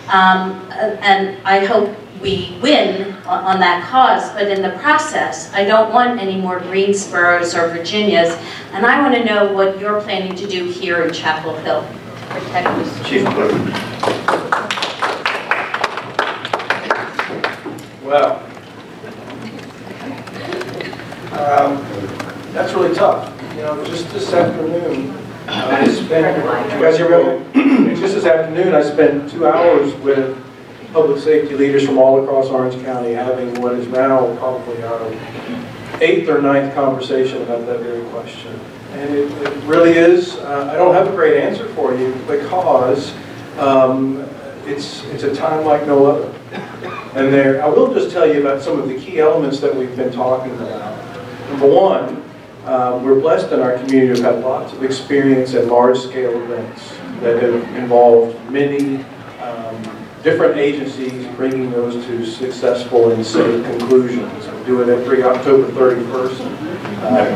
Speaker 19: and I hope we win on that cause, but in the process, I don't want any more Greensboros or Virginias, and I want to know what you're planning to do here in Chapel Hill to protect this.
Speaker 2: Chief Blue.
Speaker 3: Well, that's really tough. You know, just this afternoon, I spent, you guys hear me? Just this afternoon, I spent 2 hours with public safety leaders from all across Orange County having what is now probably our 8th or 9th conversation about that very question. And it really is, I don't have a great answer for you because it's a time like no other. And I will just tell you about some of the key elements that we've been talking about. Number one, we're blessed in our community to have had lots of experience at large-scale events that have involved many different agencies bringing those to successful and safe conclusions. We do it every October 31st.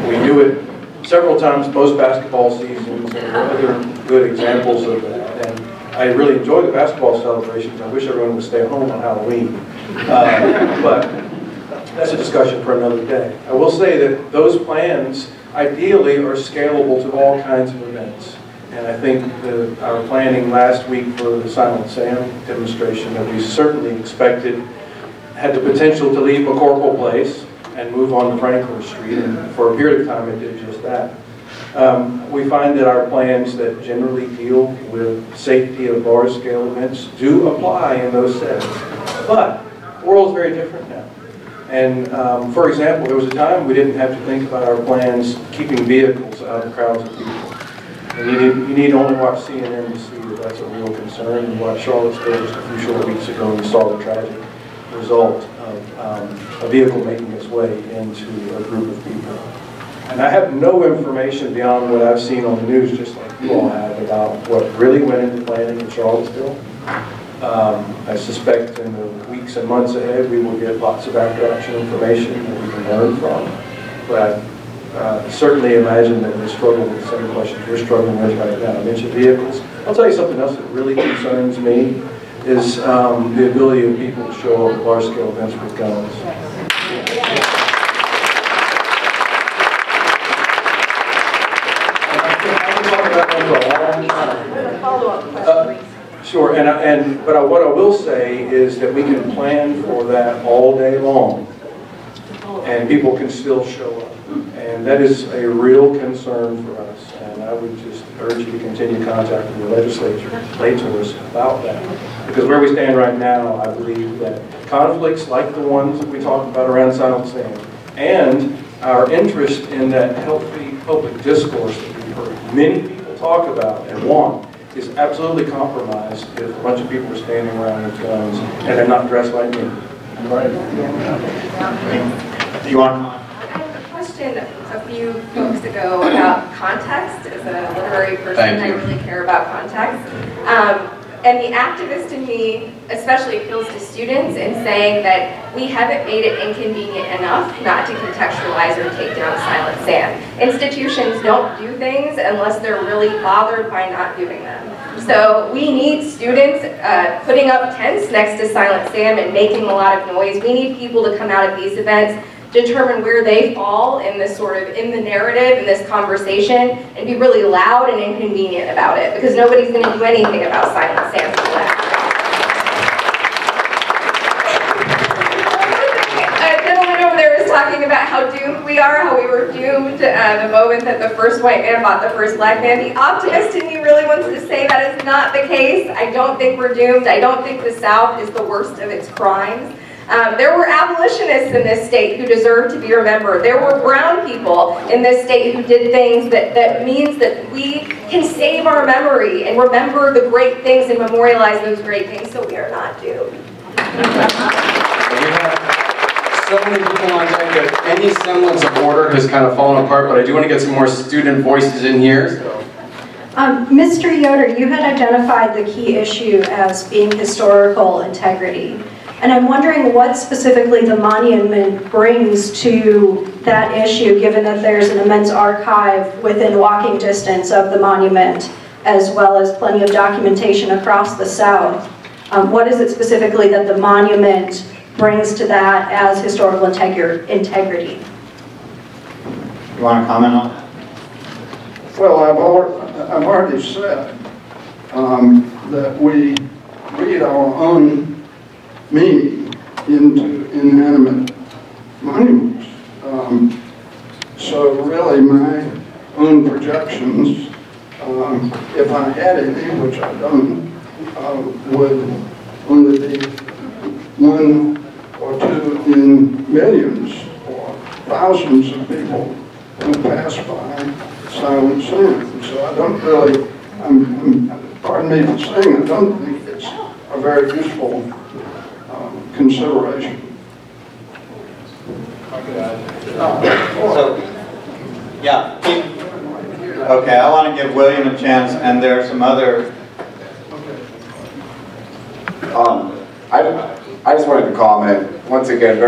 Speaker 3: We do it several times most basketball seasons, and there are other good examples of that. And I really enjoy the basketball celebrations. I wish everyone would stay home on Halloween. But that's a discussion for another day. I will say that those plans ideally are scalable to all kinds of events. And I think our planning last week for the Silent Sam demonstration that we certainly expected had the potential to leave McCorkle Place and move on to Franklin Street. And for a period of time it did just that. We find that our plans that generally deal with safety of large-scale events do apply in those settings. But the world's very different now. And for example, there was a time we didn't have to think about our plans keeping vehicles out of crowds of people. And you need only watch CNN to see that that's a real concern. And watch Charlottesville just a few short weeks ago, and saw the tragic result of a vehicle making its way into a group of people. And I have no information beyond what I've seen on the news, just like you all have, about what really went into planning in Charlottesville. I suspect in the weeks and months ahead we will get lots of after-action information that we can learn from. But I certainly imagine that they struggle with the same questions we're struggling with right now. I mentioned vehicles. I'll tell you something else that really concerns me is the ability of people to show up at large-scale events with guns. Sure, but what I will say is that we can plan for that all day long, and people can still show up. And that is a real concern for us, and I would just urge you to continue contacting the legislators about that. Because where we stand right now, I believe that conflicts like the ones that we talked about around Silent Sam, and our interest in that healthy public discourse that we've heard many people talk about and want, is absolutely compromised if a bunch of people are standing around with guns and they're not dressed like me. Right?
Speaker 2: You want?
Speaker 4: Question a few folks ago about context. As a literary person, I really care about context. And the activist in me especially appeals to students in saying that we haven't made it inconvenient enough not to contextualize or take down Silent Sam. Institutions don't do things unless they're really bothered by not doing them. So we need students putting up tents next to Silent Sam and making a lot of noise. We need people to come out of these events, determine where they fall in this sort of, in the narrative, in this conversation, and be really loud and inconvenient about it, because nobody's going to do anything about Silent Sam. A gentleman over there was talking about how doomed we are, how we were doomed the moment that the first white man fought the first black man. The optimist in me really wants to say that is not the case. I don't think we're doomed. I don't think the South is the worst of its crimes. There were abolitionists in this state who deserve to be remembered. There were brown people in this state who did things that means that we can save our memory and remember the great things and memorialize those great things, so we are not doomed.
Speaker 9: We have so many people on deck that any semblance of order has kind of fallen apart, but I do want to get some more student voices in here. So.
Speaker 20: Mr. Yoder, you had identified the key issue as being historical integrity. And I'm wondering what specifically the monument brings to that issue, given that there's an immense archive within walking distance of the monument, as well as plenty of documentation across the South. What is it specifically that the monument brings to that as historical integrity?
Speaker 2: You want to comment on that?
Speaker 8: Well, I've already said that we read our own meaning into inanimate monuments. So really my own projections, if I had any, which I don't, would only be 1 or 2 in millions or thousands of people who pass by Silent Sam. So I don't really, pardon me for saying, I don't think it's a very useful consideration.
Speaker 2: Yeah. Okay, I want to give William a chance, and there are some other.
Speaker 6: I just wanted to comment once again.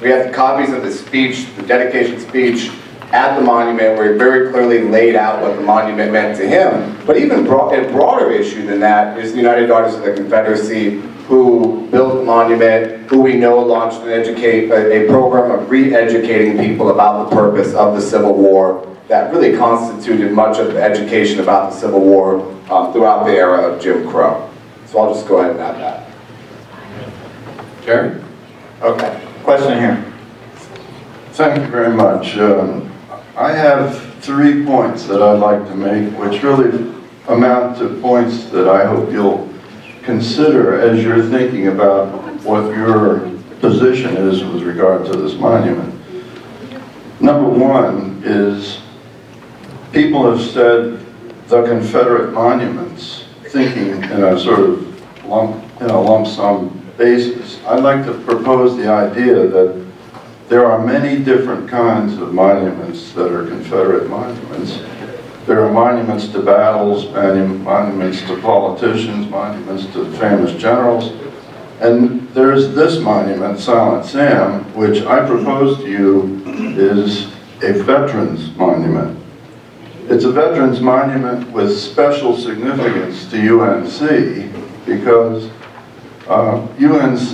Speaker 6: We have copies of the speech, the dedication speech, at the monument, where he very clearly laid out what the monument meant to him. But even a broader issue than that is the United Daughters of the Confederacy, who built the monument, who we know launched a program of re-educating people about the purpose of the Civil War that really constituted much of the education about the Civil War throughout the era of Jim Crow. So I'll just go ahead and add that.
Speaker 9: Jerry?
Speaker 2: Okay, question here.
Speaker 21: Thank you very much. I have 3 points that I'd like to make, which really amount to points that I hope you'll consider as you're thinking about what your position is with regard to this monument. Number one is, people have said the Confederate Monuments, thinking in a sort of lump sum basis. I'd like to propose the idea that there are many different kinds of monuments that are Confederate monuments. There are monuments to battles, monuments to politicians, monuments to famous generals, and there's this monument, Silent Sam, which I propose to you is a veterans monument. It's a veterans monument with special significance to UNC because UNC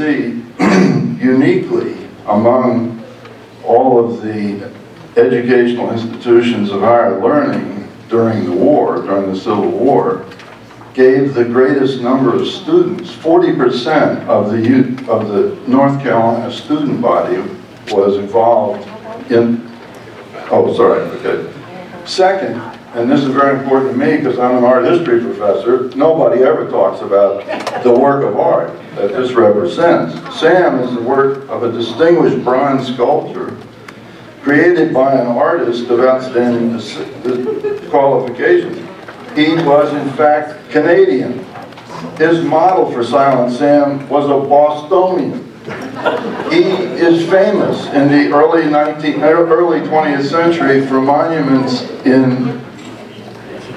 Speaker 21: uniquely among all of the educational institutions of higher learning during the war, during the Civil War, gave the greatest number of students. 40% of the North Carolina student body was involved in, Second, and this is very important to me because I'm an art history professor, nobody ever talks about the work of art that this represents. Sam is the work of a distinguished bronze sculpture created by an artist of outstanding qualifications. He was, in fact, Canadian. His model for Silent Sam was a Bostonian. He is famous in the early 20th century for monuments in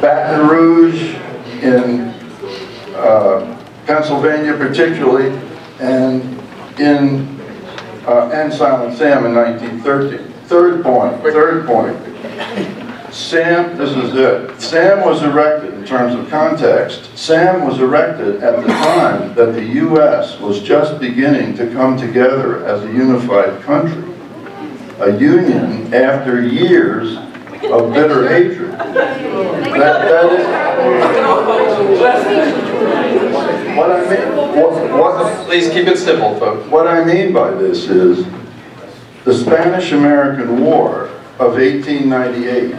Speaker 21: Baton Rouge, in Pennsylvania particularly, and Silent Sam in 1913. Third point. Sam, this is it. Sam was erected, in terms of context, Sam was erected at the time that the U.S. was just beginning to come together as a unified country. A union after years of bitter hatred. That is what I mean.
Speaker 9: Please keep it simple, folks.
Speaker 21: What I mean by this is the Spanish-American War of 1898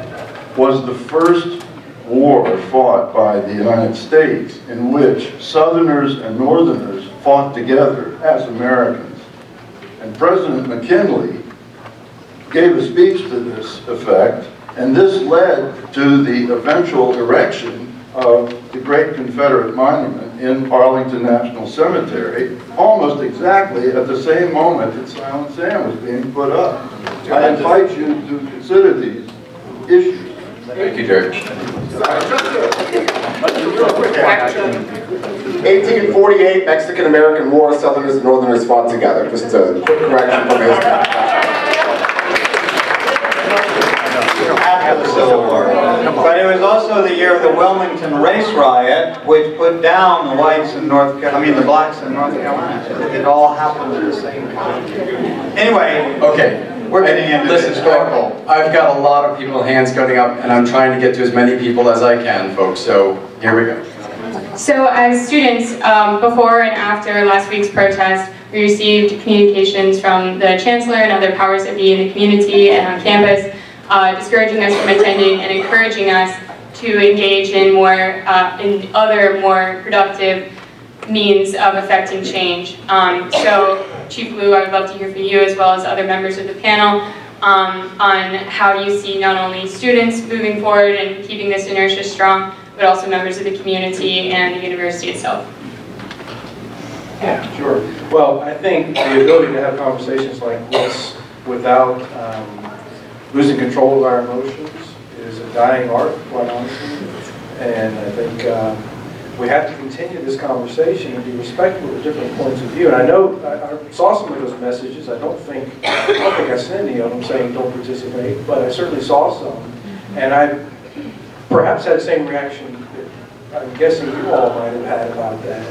Speaker 21: was the first war fought by the United States in which Southerners and Northerners fought together as Americans. And President McKinley gave a speech to this effect, and this led to the eventual erection of the great Confederate monument in Arlington National Cemetery, almost exactly at the same moment that Silent Sam was being put up. I invite you to consider these issues.
Speaker 9: Thank you, George.
Speaker 22: 1848, Mexican-American War, Southerners and Northerners fought together. Just a quick correction from history.
Speaker 2: After the Civil War. But it was also the year of the Wilmington race riot, which put down the whites in the blacks in North Carolina. It all happened at the same time. Anyway,
Speaker 9: okay.
Speaker 2: We're getting into
Speaker 9: listen,
Speaker 2: historical.
Speaker 9: I've got a lot of people's hands going up, and I'm trying to get to as many people as I can, folks. So here we go.
Speaker 23: So as students, before and after last week's protest, we received communications from the Chancellor and other powers that be in the community and on campus, discouraging us from attending and encouraging us to engage in in other more productive means of affecting change. So Chief Liu, I would love to hear from you as well as other members of the panel on how you see not only students moving forward and keeping this inertia strong, but also members of the community and the university itself.
Speaker 3: Yeah, sure. Well, I think the ability to have conversations like this without losing control of our emotions is a dying art, quite honestly. And I think we have to continue this conversation and be respectful of different points of view. And I know I saw some of those messages. I don't think I sent any of them saying don't participate, but I certainly saw some. And I perhaps had the same reaction that I'm guessing you all might have had about that.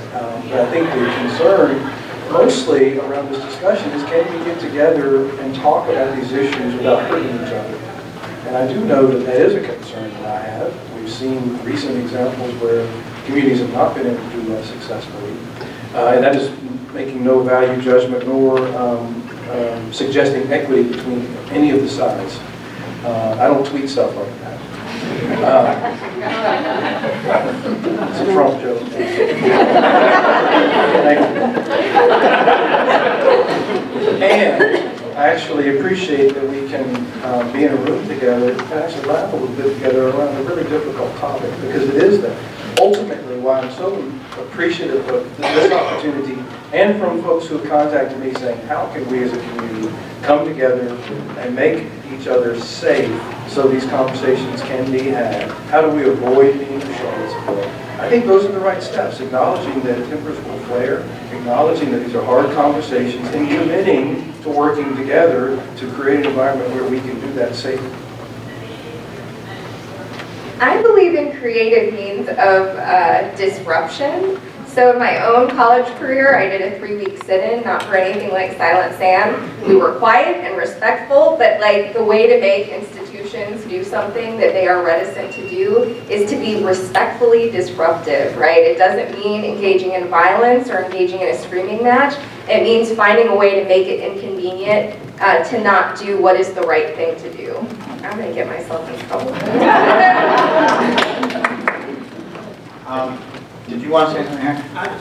Speaker 3: But I think the concern mostly around this discussion is can we get together and talk about these issues without hurting each other? And I do know that that is a concern that I have. We've seen recent examples where communities have not been able to do that successfully. And that is making no value judgment nor suggesting equity between any of the sides. I don't tweet stuff like that. It's a Trump joke. And I actually appreciate that we can be in a room together and actually laugh a little bit together around a really difficult topic, because it is that. Ultimately, why I'm so appreciative of this opportunity, and from folks who have contacted me saying, how can we as a community come together and make each other safe so these conversations can be had? How do we avoid being the Charlottes of war? I think those are the right steps, acknowledging that tempers will flare, acknowledging that these are hard conversations, and committing to working together to create an environment where we can do that safely.
Speaker 4: I believe in creative means of disruption. So in my own college career, I did a 3-week sit-in, not for anything like Silent Sam. We were quiet and respectful, but like the way to make institutions do something that they are reticent to do is to be respectfully disruptive, right? It doesn't mean engaging in violence or engaging in a screaming match. It means finding a way to make it inconvenient to not do what is the right thing to do. I'm gonna get myself in trouble.
Speaker 2: Did you want to say something here?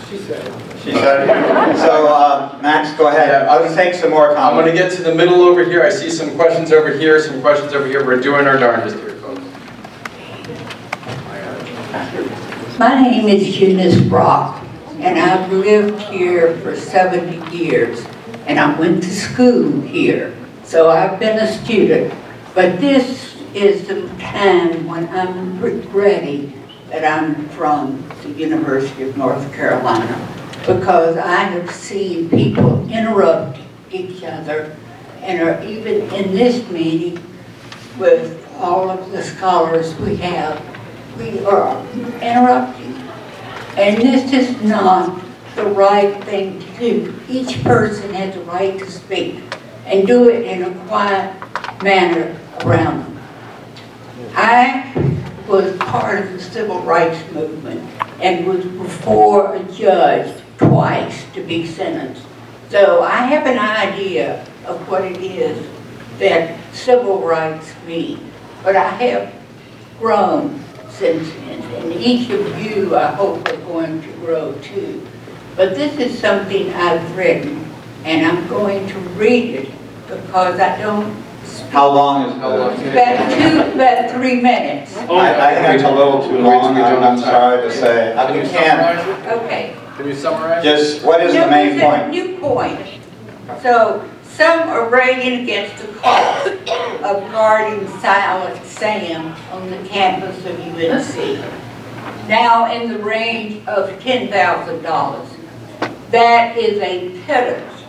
Speaker 1: She said it.
Speaker 2: She said it. So, Max, go ahead. Let's take some more comments.
Speaker 9: I'm going to get to the middle over here. I see some questions over here, some questions over here. We're doing our darndest here, folks.
Speaker 10: My name is Eunice Brock, and I've lived here for 70 years, and I went to school here, so I've been a student. But this is the time when I'm regretting that I'm from the University of North Carolina, because I have seen people interrupt each other, and are even in this meeting with all of the scholars we have, we are interrupting. And this is not the right thing to do. Each person has a right to speak and do it in a quiet manner around them. I was part of the civil rights movement and was before a judge twice to be sentenced. So I have an idea of what it is that civil rights mean. But I have grown since then, and each of you, I hope, are going to grow too. But this is something I've written, and I'm going to read it because I don't.
Speaker 2: How long is
Speaker 10: About 3 minutes.
Speaker 2: I think it's a little too long. I'm sorry to say.
Speaker 9: Can you summarize it?
Speaker 10: Okay.
Speaker 9: Can you summarize?
Speaker 2: Just what is the main point?
Speaker 10: New point. So some are railing against the cost of guarding Silent Sam on the campus of UNC, now in the range of $10,000. That is a pittance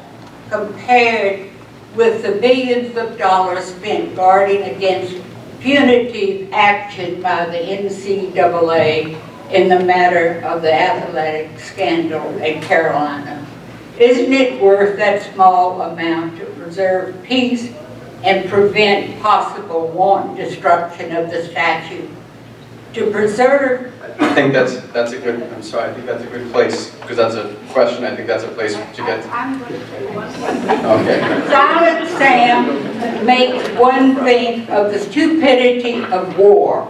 Speaker 10: compared with the billions of dollars spent guarding against punitive action by the NCAA in the matter of the athletic scandal at Carolina. Isn't it worth that small amount to preserve peace and prevent possible wanton destruction of the statue? To preserve...
Speaker 9: I think that's a good, I'm sorry, I think that's a good place, because that's a question, I think that's a place to get to. Okay.
Speaker 10: Silent Sam makes one think of the stupidity of war,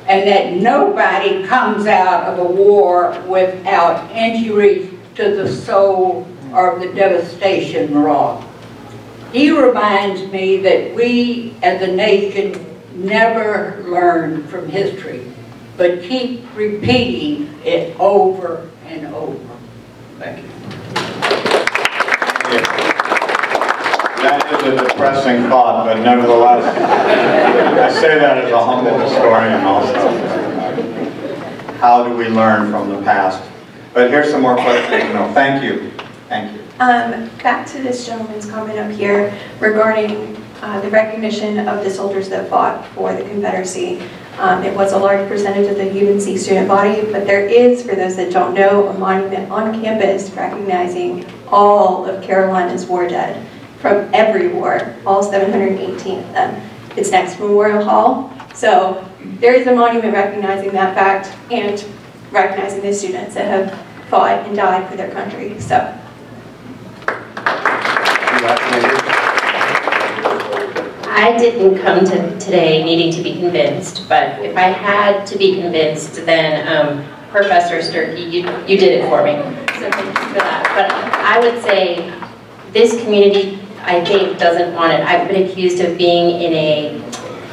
Speaker 10: and that nobody comes out of a war without injuries to the soul or the devastation wrought. He reminds me that we as a nation never learn from history, but keep repeating it over and over.
Speaker 9: Thank you.
Speaker 2: That is a depressing thought, but nevertheless, I say that as a humble historian also. How do we learn from the past? But here's some more questions. No, thank you. Thank you.
Speaker 11: Back to this gentleman's comment up here regarding the recognition of the soldiers that fought for the Confederacy. It was a large percentage of the UNC student body, but there is, for those that don't know, a monument on campus recognizing all of Carolina's war dead from every war, all 718 of them. It's next to Memorial Hall, so there is a monument recognizing that fact and recognizing the students that have fought and died for their country. So.
Speaker 10: I
Speaker 1: I didn't come to today needing to be convinced, but if I had to be convinced, then Professor Sturkey, you did it for me. So thank you for that. But I would say this community, I think, doesn't want it. I've been accused of being in a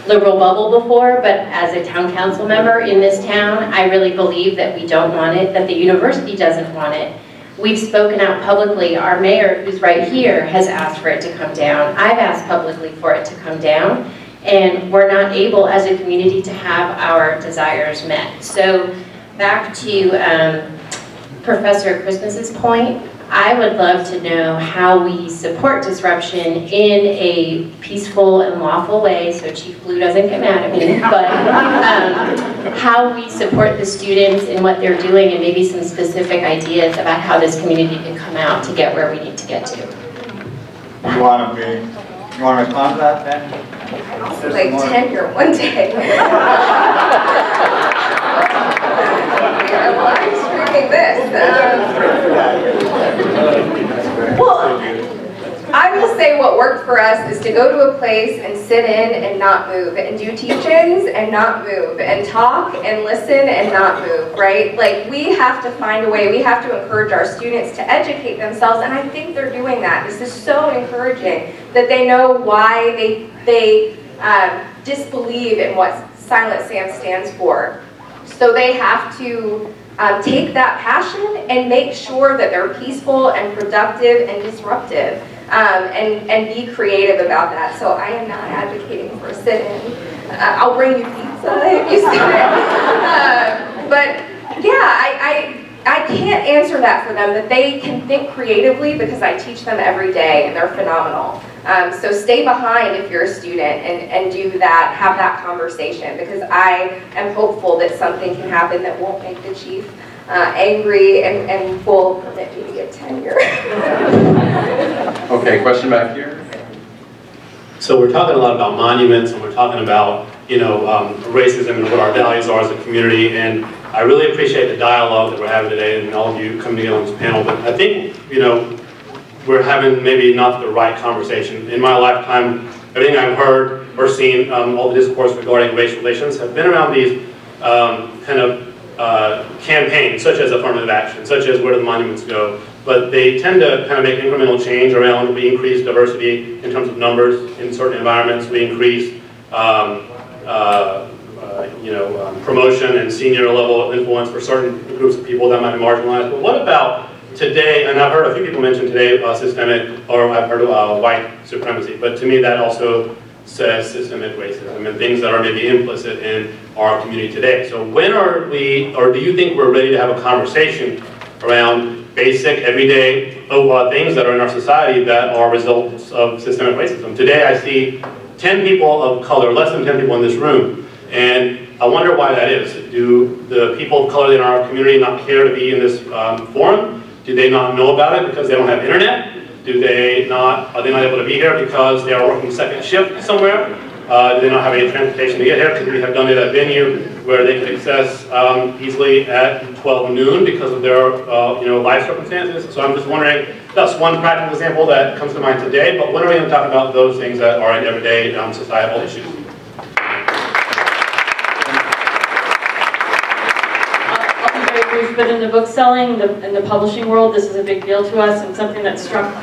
Speaker 1: liberal bubble before, but as a town council member in this town, I really believe that we don't want it, that the university doesn't want it. We've spoken out publicly. Our mayor, who's right here, has asked for it to come down. I've asked publicly for it to come down, and we're not able as a community to have our desires met. So back to Professor Christmas's point, I would love to know how we support disruption in a peaceful and lawful way, so Chief Blue doesn't get mad at me, but how we support the students in what they're doing, and maybe some specific ideas about how this community can come out to get where we need to get to.
Speaker 2: You want to respond to that, Ben?
Speaker 4: Also, like tenure one day. We are live streaming this. Well, I will say what worked for us is to go to a place and sit in and not move, and do teach-ins and not move, and talk and listen and not move, right? Like, we have to find a way, we have to encourage our students to educate themselves, and I think they're doing that. This is so encouraging that they know why they disbelieve in what Silent Sam stands for. So they have to take that passion and make sure that they're peaceful and productive and disruptive, and be creative about that. So I am not advocating for a sit-in. I'll bring you pizza if you sit in. But yeah, I can't answer that for them, that they can think creatively, because I teach them every day and they're phenomenal. So stay behind if you're a student and do that, have that conversation, because I am hopeful that something can happen that won't make the chief angry and will permit me to get tenure.
Speaker 9: Okay, question back here.
Speaker 5: So we're talking a lot about monuments, and we're talking about, you know, racism and what our values are as a community, and I really appreciate the dialogue that we're having today and all of you coming together on this panel, but I think, you know, we're having maybe not the right conversation. In my lifetime, everything I've heard or seen, all the discourse regarding race relations have been around these kind of campaigns, such as affirmative action, such as where do the monuments go, but they tend to kind of make incremental change around, we increase diversity in terms of numbers in certain environments, we increase promotion and senior level influence for certain groups of people that might be marginalized. But what about today, and I've heard a few people mention today systemic, or I've heard white supremacy, but to me that also says systemic racism and things that are maybe implicit in our community today. So when are we, or do you think we're ready to have a conversation around basic, everyday things that are in our society that are results of systemic racism? Today I see 10 people of color, less than 10 people in this room, and I wonder why that is. Do the people of color in our community not care to be in this forum? Do they not know about it because they don't have internet? Are they not able to be here because they are working second shift somewhere? Do they not have any transportation to get here? Because we have done it at a venue where they could access easily at 12 noon because of their life circumstances. So I'm just wondering, that's one practical example that comes to mind today, but when are we going to talk about those things that are in everyday societal issues?
Speaker 12: But in the book selling, in the publishing world, this is a big deal to us, and something that struck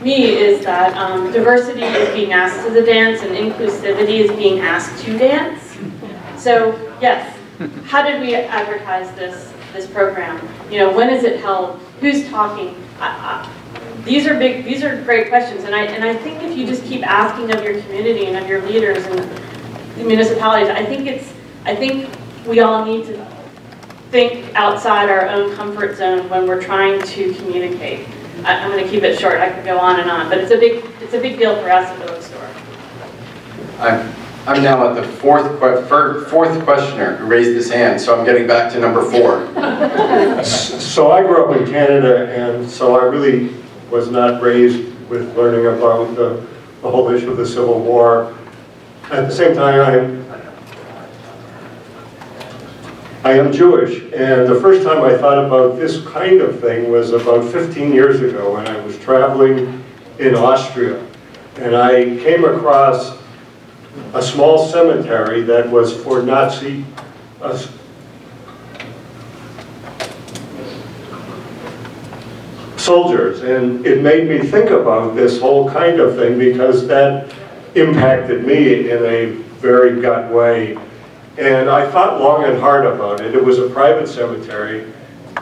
Speaker 12: me is that diversity is being asked to dance, and inclusivity is being asked to dance. So yes, how did we advertise this program? You know, when is it held? Who's talking? These are great questions, and I think if you just keep asking of your community and of your leaders and the municipalities, I think we all need to think outside our own comfort zone when we're trying to communicate. I'm going to keep it short. I could go on and on, but it's a big deal for us at the bookstore.
Speaker 9: I'm now at the fourth questioner who raised his hand, so I'm getting back to number 4.
Speaker 17: So I grew up in Canada, and so I really was not raised with learning about the whole issue of the Civil War. At the same time, I am Jewish, and the first time I thought about this kind of thing was about 15 years ago when I was traveling in Austria. And I came across a small cemetery that was for Nazi soldiers. And it made me think about this whole kind of thing because that impacted me in a very gut way. And I thought long and hard about it. It was a private cemetery.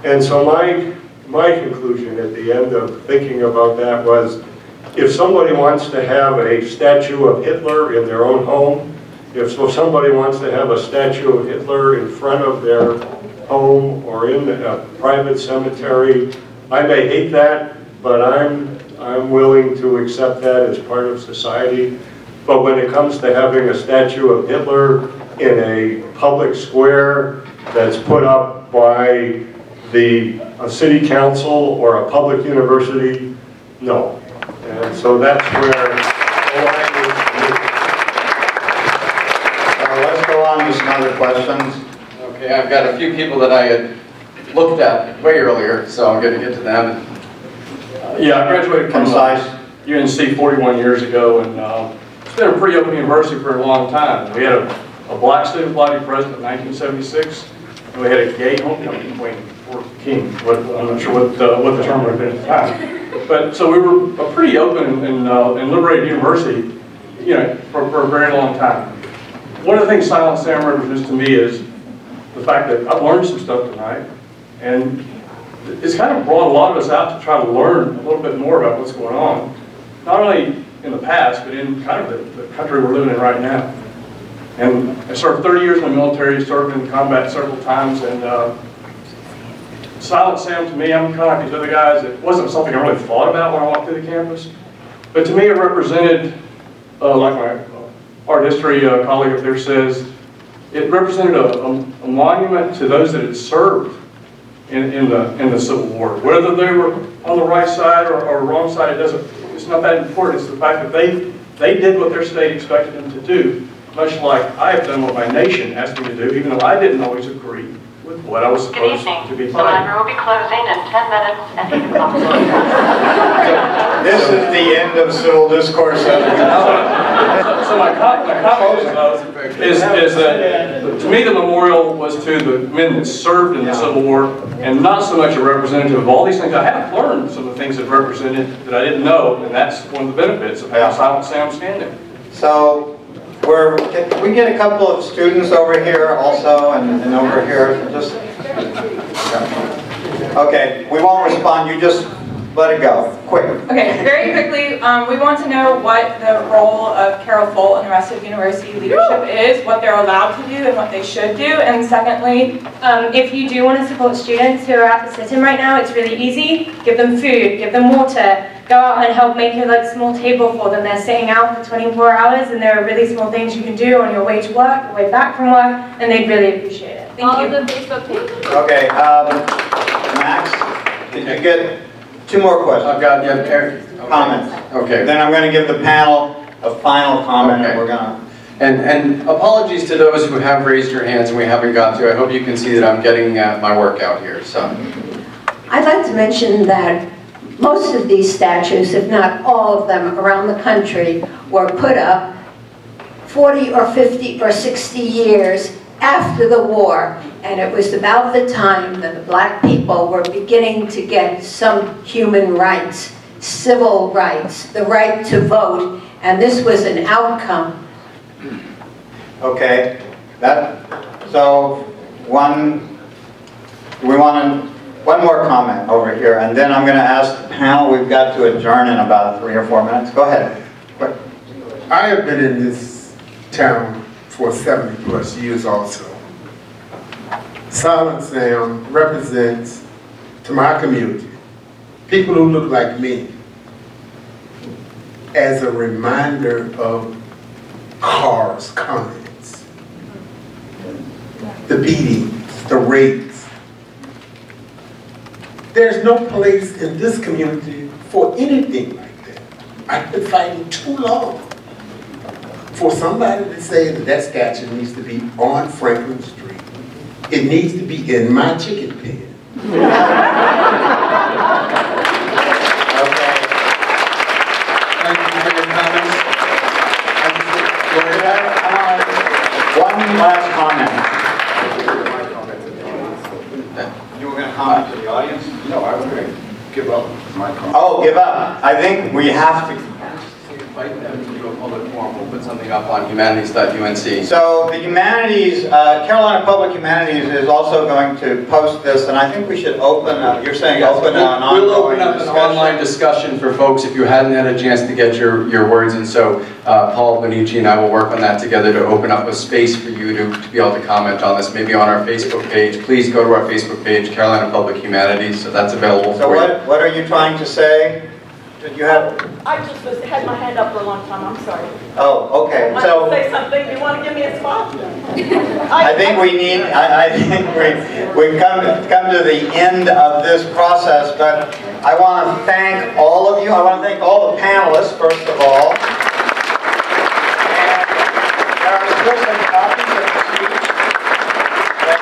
Speaker 17: And so my conclusion at the end of thinking about that was, if somebody wants to have a statue of Hitler in their own home, if somebody wants to have a statue of Hitler in front of their home or in a private cemetery, I may hate that, but I'm willing to accept that as part of society. But when it comes to having a statue of Hitler in a public square that's put up by a city council or a public university, no. And so that's where the line is for me.
Speaker 2: Let's go on to some other questions.
Speaker 9: Okay, I've got a few people that I had looked at way earlier, so I'm going to get to them.
Speaker 3: Yeah, I graduated from UNC 41 years ago, and it's been a pretty open university for a long time. We had a black student body president in 1976, and we had a gay homecoming queen, or king. I'm not sure what the term would have been at the time. But so we were a pretty open and liberated university, you know, for a very long time. One of the things Silent Sam represents to me is the fact that I've learned some stuff tonight, and it's kind of brought a lot of us out to try to learn a little bit more about what's going on, not only in the past, but in kind of the country we're living in right now. And I served 30 years in the military, served in combat several times, and Silent Sam, to me, I'm kind of like these other guys. It wasn't something I really thought about when I walked through the campus, but to me it represented, like my art history colleague up there says, it represented a monument to those that had served in the Civil War. Whether they were on the right side or wrong side, it's not that important. It's the fact that they did what their state expected them to do, much like I have done what my nation asked me to do, even though I didn't always agree with what I was supposed to be fighting.
Speaker 7: The library will be closing in 10 minutes and 8 o'clock.
Speaker 2: This is the end of civil discourse.
Speaker 3: So my comment is that, to me, the memorial was to the men that served in the Civil War, and not so much a representative of all these things. I have learned some of the things that represented that I didn't know, and that's one of the benefits of having Silent Sam stand there.
Speaker 2: So, can we get a couple of students over here also, and over here? Just okay. We won't respond. You just let it go. Quick.
Speaker 13: Okay. Very quickly, we want to know what the role of Carol Folt and the rest of university leadership is, what they're allowed to do, and what they should do. And secondly,
Speaker 11: if you do want to support students who are at the sit-in right now, it's really easy. Give them food, give them water. Go out and help make a small table for them. They're sitting out for 24 hours, and there are really small things you can do on your way to work, your way back from work, and they'd really appreciate it. Thank you.
Speaker 13: The Facebook page.
Speaker 2: Okay, Max, did you get 2 more questions?
Speaker 9: I've got
Speaker 2: comments.
Speaker 9: Okay.
Speaker 2: Then I'm going to give the panel a final comment, and we're going to.
Speaker 9: And apologies to those who have raised your hands and we haven't got to. I hope you can see that I'm getting my work out here. So,
Speaker 10: I'd like to mention that most of these statues, if not all of them around the country, were put up 40 or 50 or 60 years after the war. And it was about the time that the black people were beginning to get some human rights, civil rights, the right to vote. And this was an outcome.
Speaker 2: Okay. So one more comment over here, and then I'm going to ask the panel. We've got to adjourn in about 3 or 4 minutes. Go ahead. Quick.
Speaker 14: I have been in this town for 70 plus years also. Silent Sam represents, to my community, people who look like me, as a reminder of cars, comments, the beatings, the rapes. There's no place in this community for anything like that. I've been fighting too long for somebody to say that that statue needs to be on Franklin Street. It needs to be in my chicken pen.
Speaker 9: Thank you for your comments.
Speaker 2: comment to the audience?
Speaker 6: No, I was going to give up my comment.
Speaker 2: Oh, give up. I think we have to.
Speaker 9: Invite them to do a public forum. We'll put something up on humanities.unc.
Speaker 2: So the Humanities, Carolina Public Humanities is also going to post this, and I think we should open, you're saying
Speaker 9: Yes,
Speaker 2: open an ongoing
Speaker 9: we'll open up
Speaker 2: discussion.
Speaker 9: an online discussion for folks if you hadn't had a chance to get your words in. So Paul, Benici, and I will work on that together to open up a space for you to be able to comment on this, maybe on our Facebook page. Please go to our Facebook page, Carolina Public Humanities, so that's available for you.
Speaker 2: So what are you trying to say? Did you have?
Speaker 15: I just had my hand up for a long time, I'm sorry.
Speaker 2: Oh, okay.
Speaker 15: I
Speaker 2: So
Speaker 15: want to say something, do you want to give me a spot?
Speaker 2: I think we need, I think we've come to the end of this process, but I want to thank all of you. I want to thank all the panelists, first of all. And there are still some copies of the speech that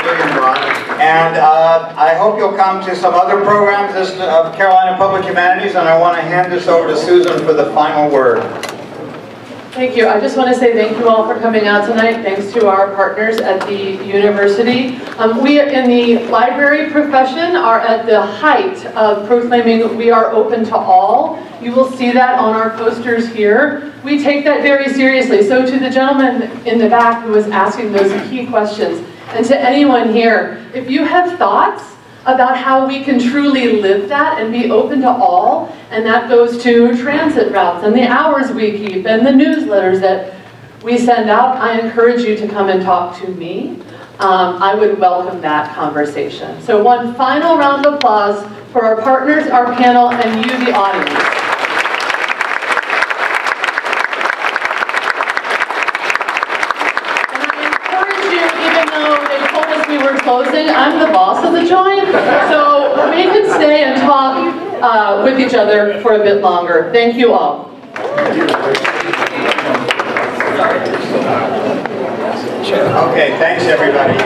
Speaker 2: William brought. And I hope you'll come to some other programs of Carolina Public Humanities, and I want to hand this over to Susan for the final word.
Speaker 16: Thank you. I just want to say thank you all for coming out tonight. Thanks to our partners at the university. We in the library profession are at the height of proclaiming we are open to all. You will see that on our posters here. We take that very seriously. So to the gentleman in the back who was asking those key questions, and to anyone here, if you have thoughts about how we can truly live that and be open to all, and that goes to transit routes and the hours we keep and the newsletters that we send out, I encourage you to come and talk to me. I would welcome that conversation. So one final round of applause for our partners, our panel, and you, the audience. Closing. I'm the boss of the joint, so we can stay and talk with each other for a bit longer. Thank you all.
Speaker 2: Okay, thanks everybody.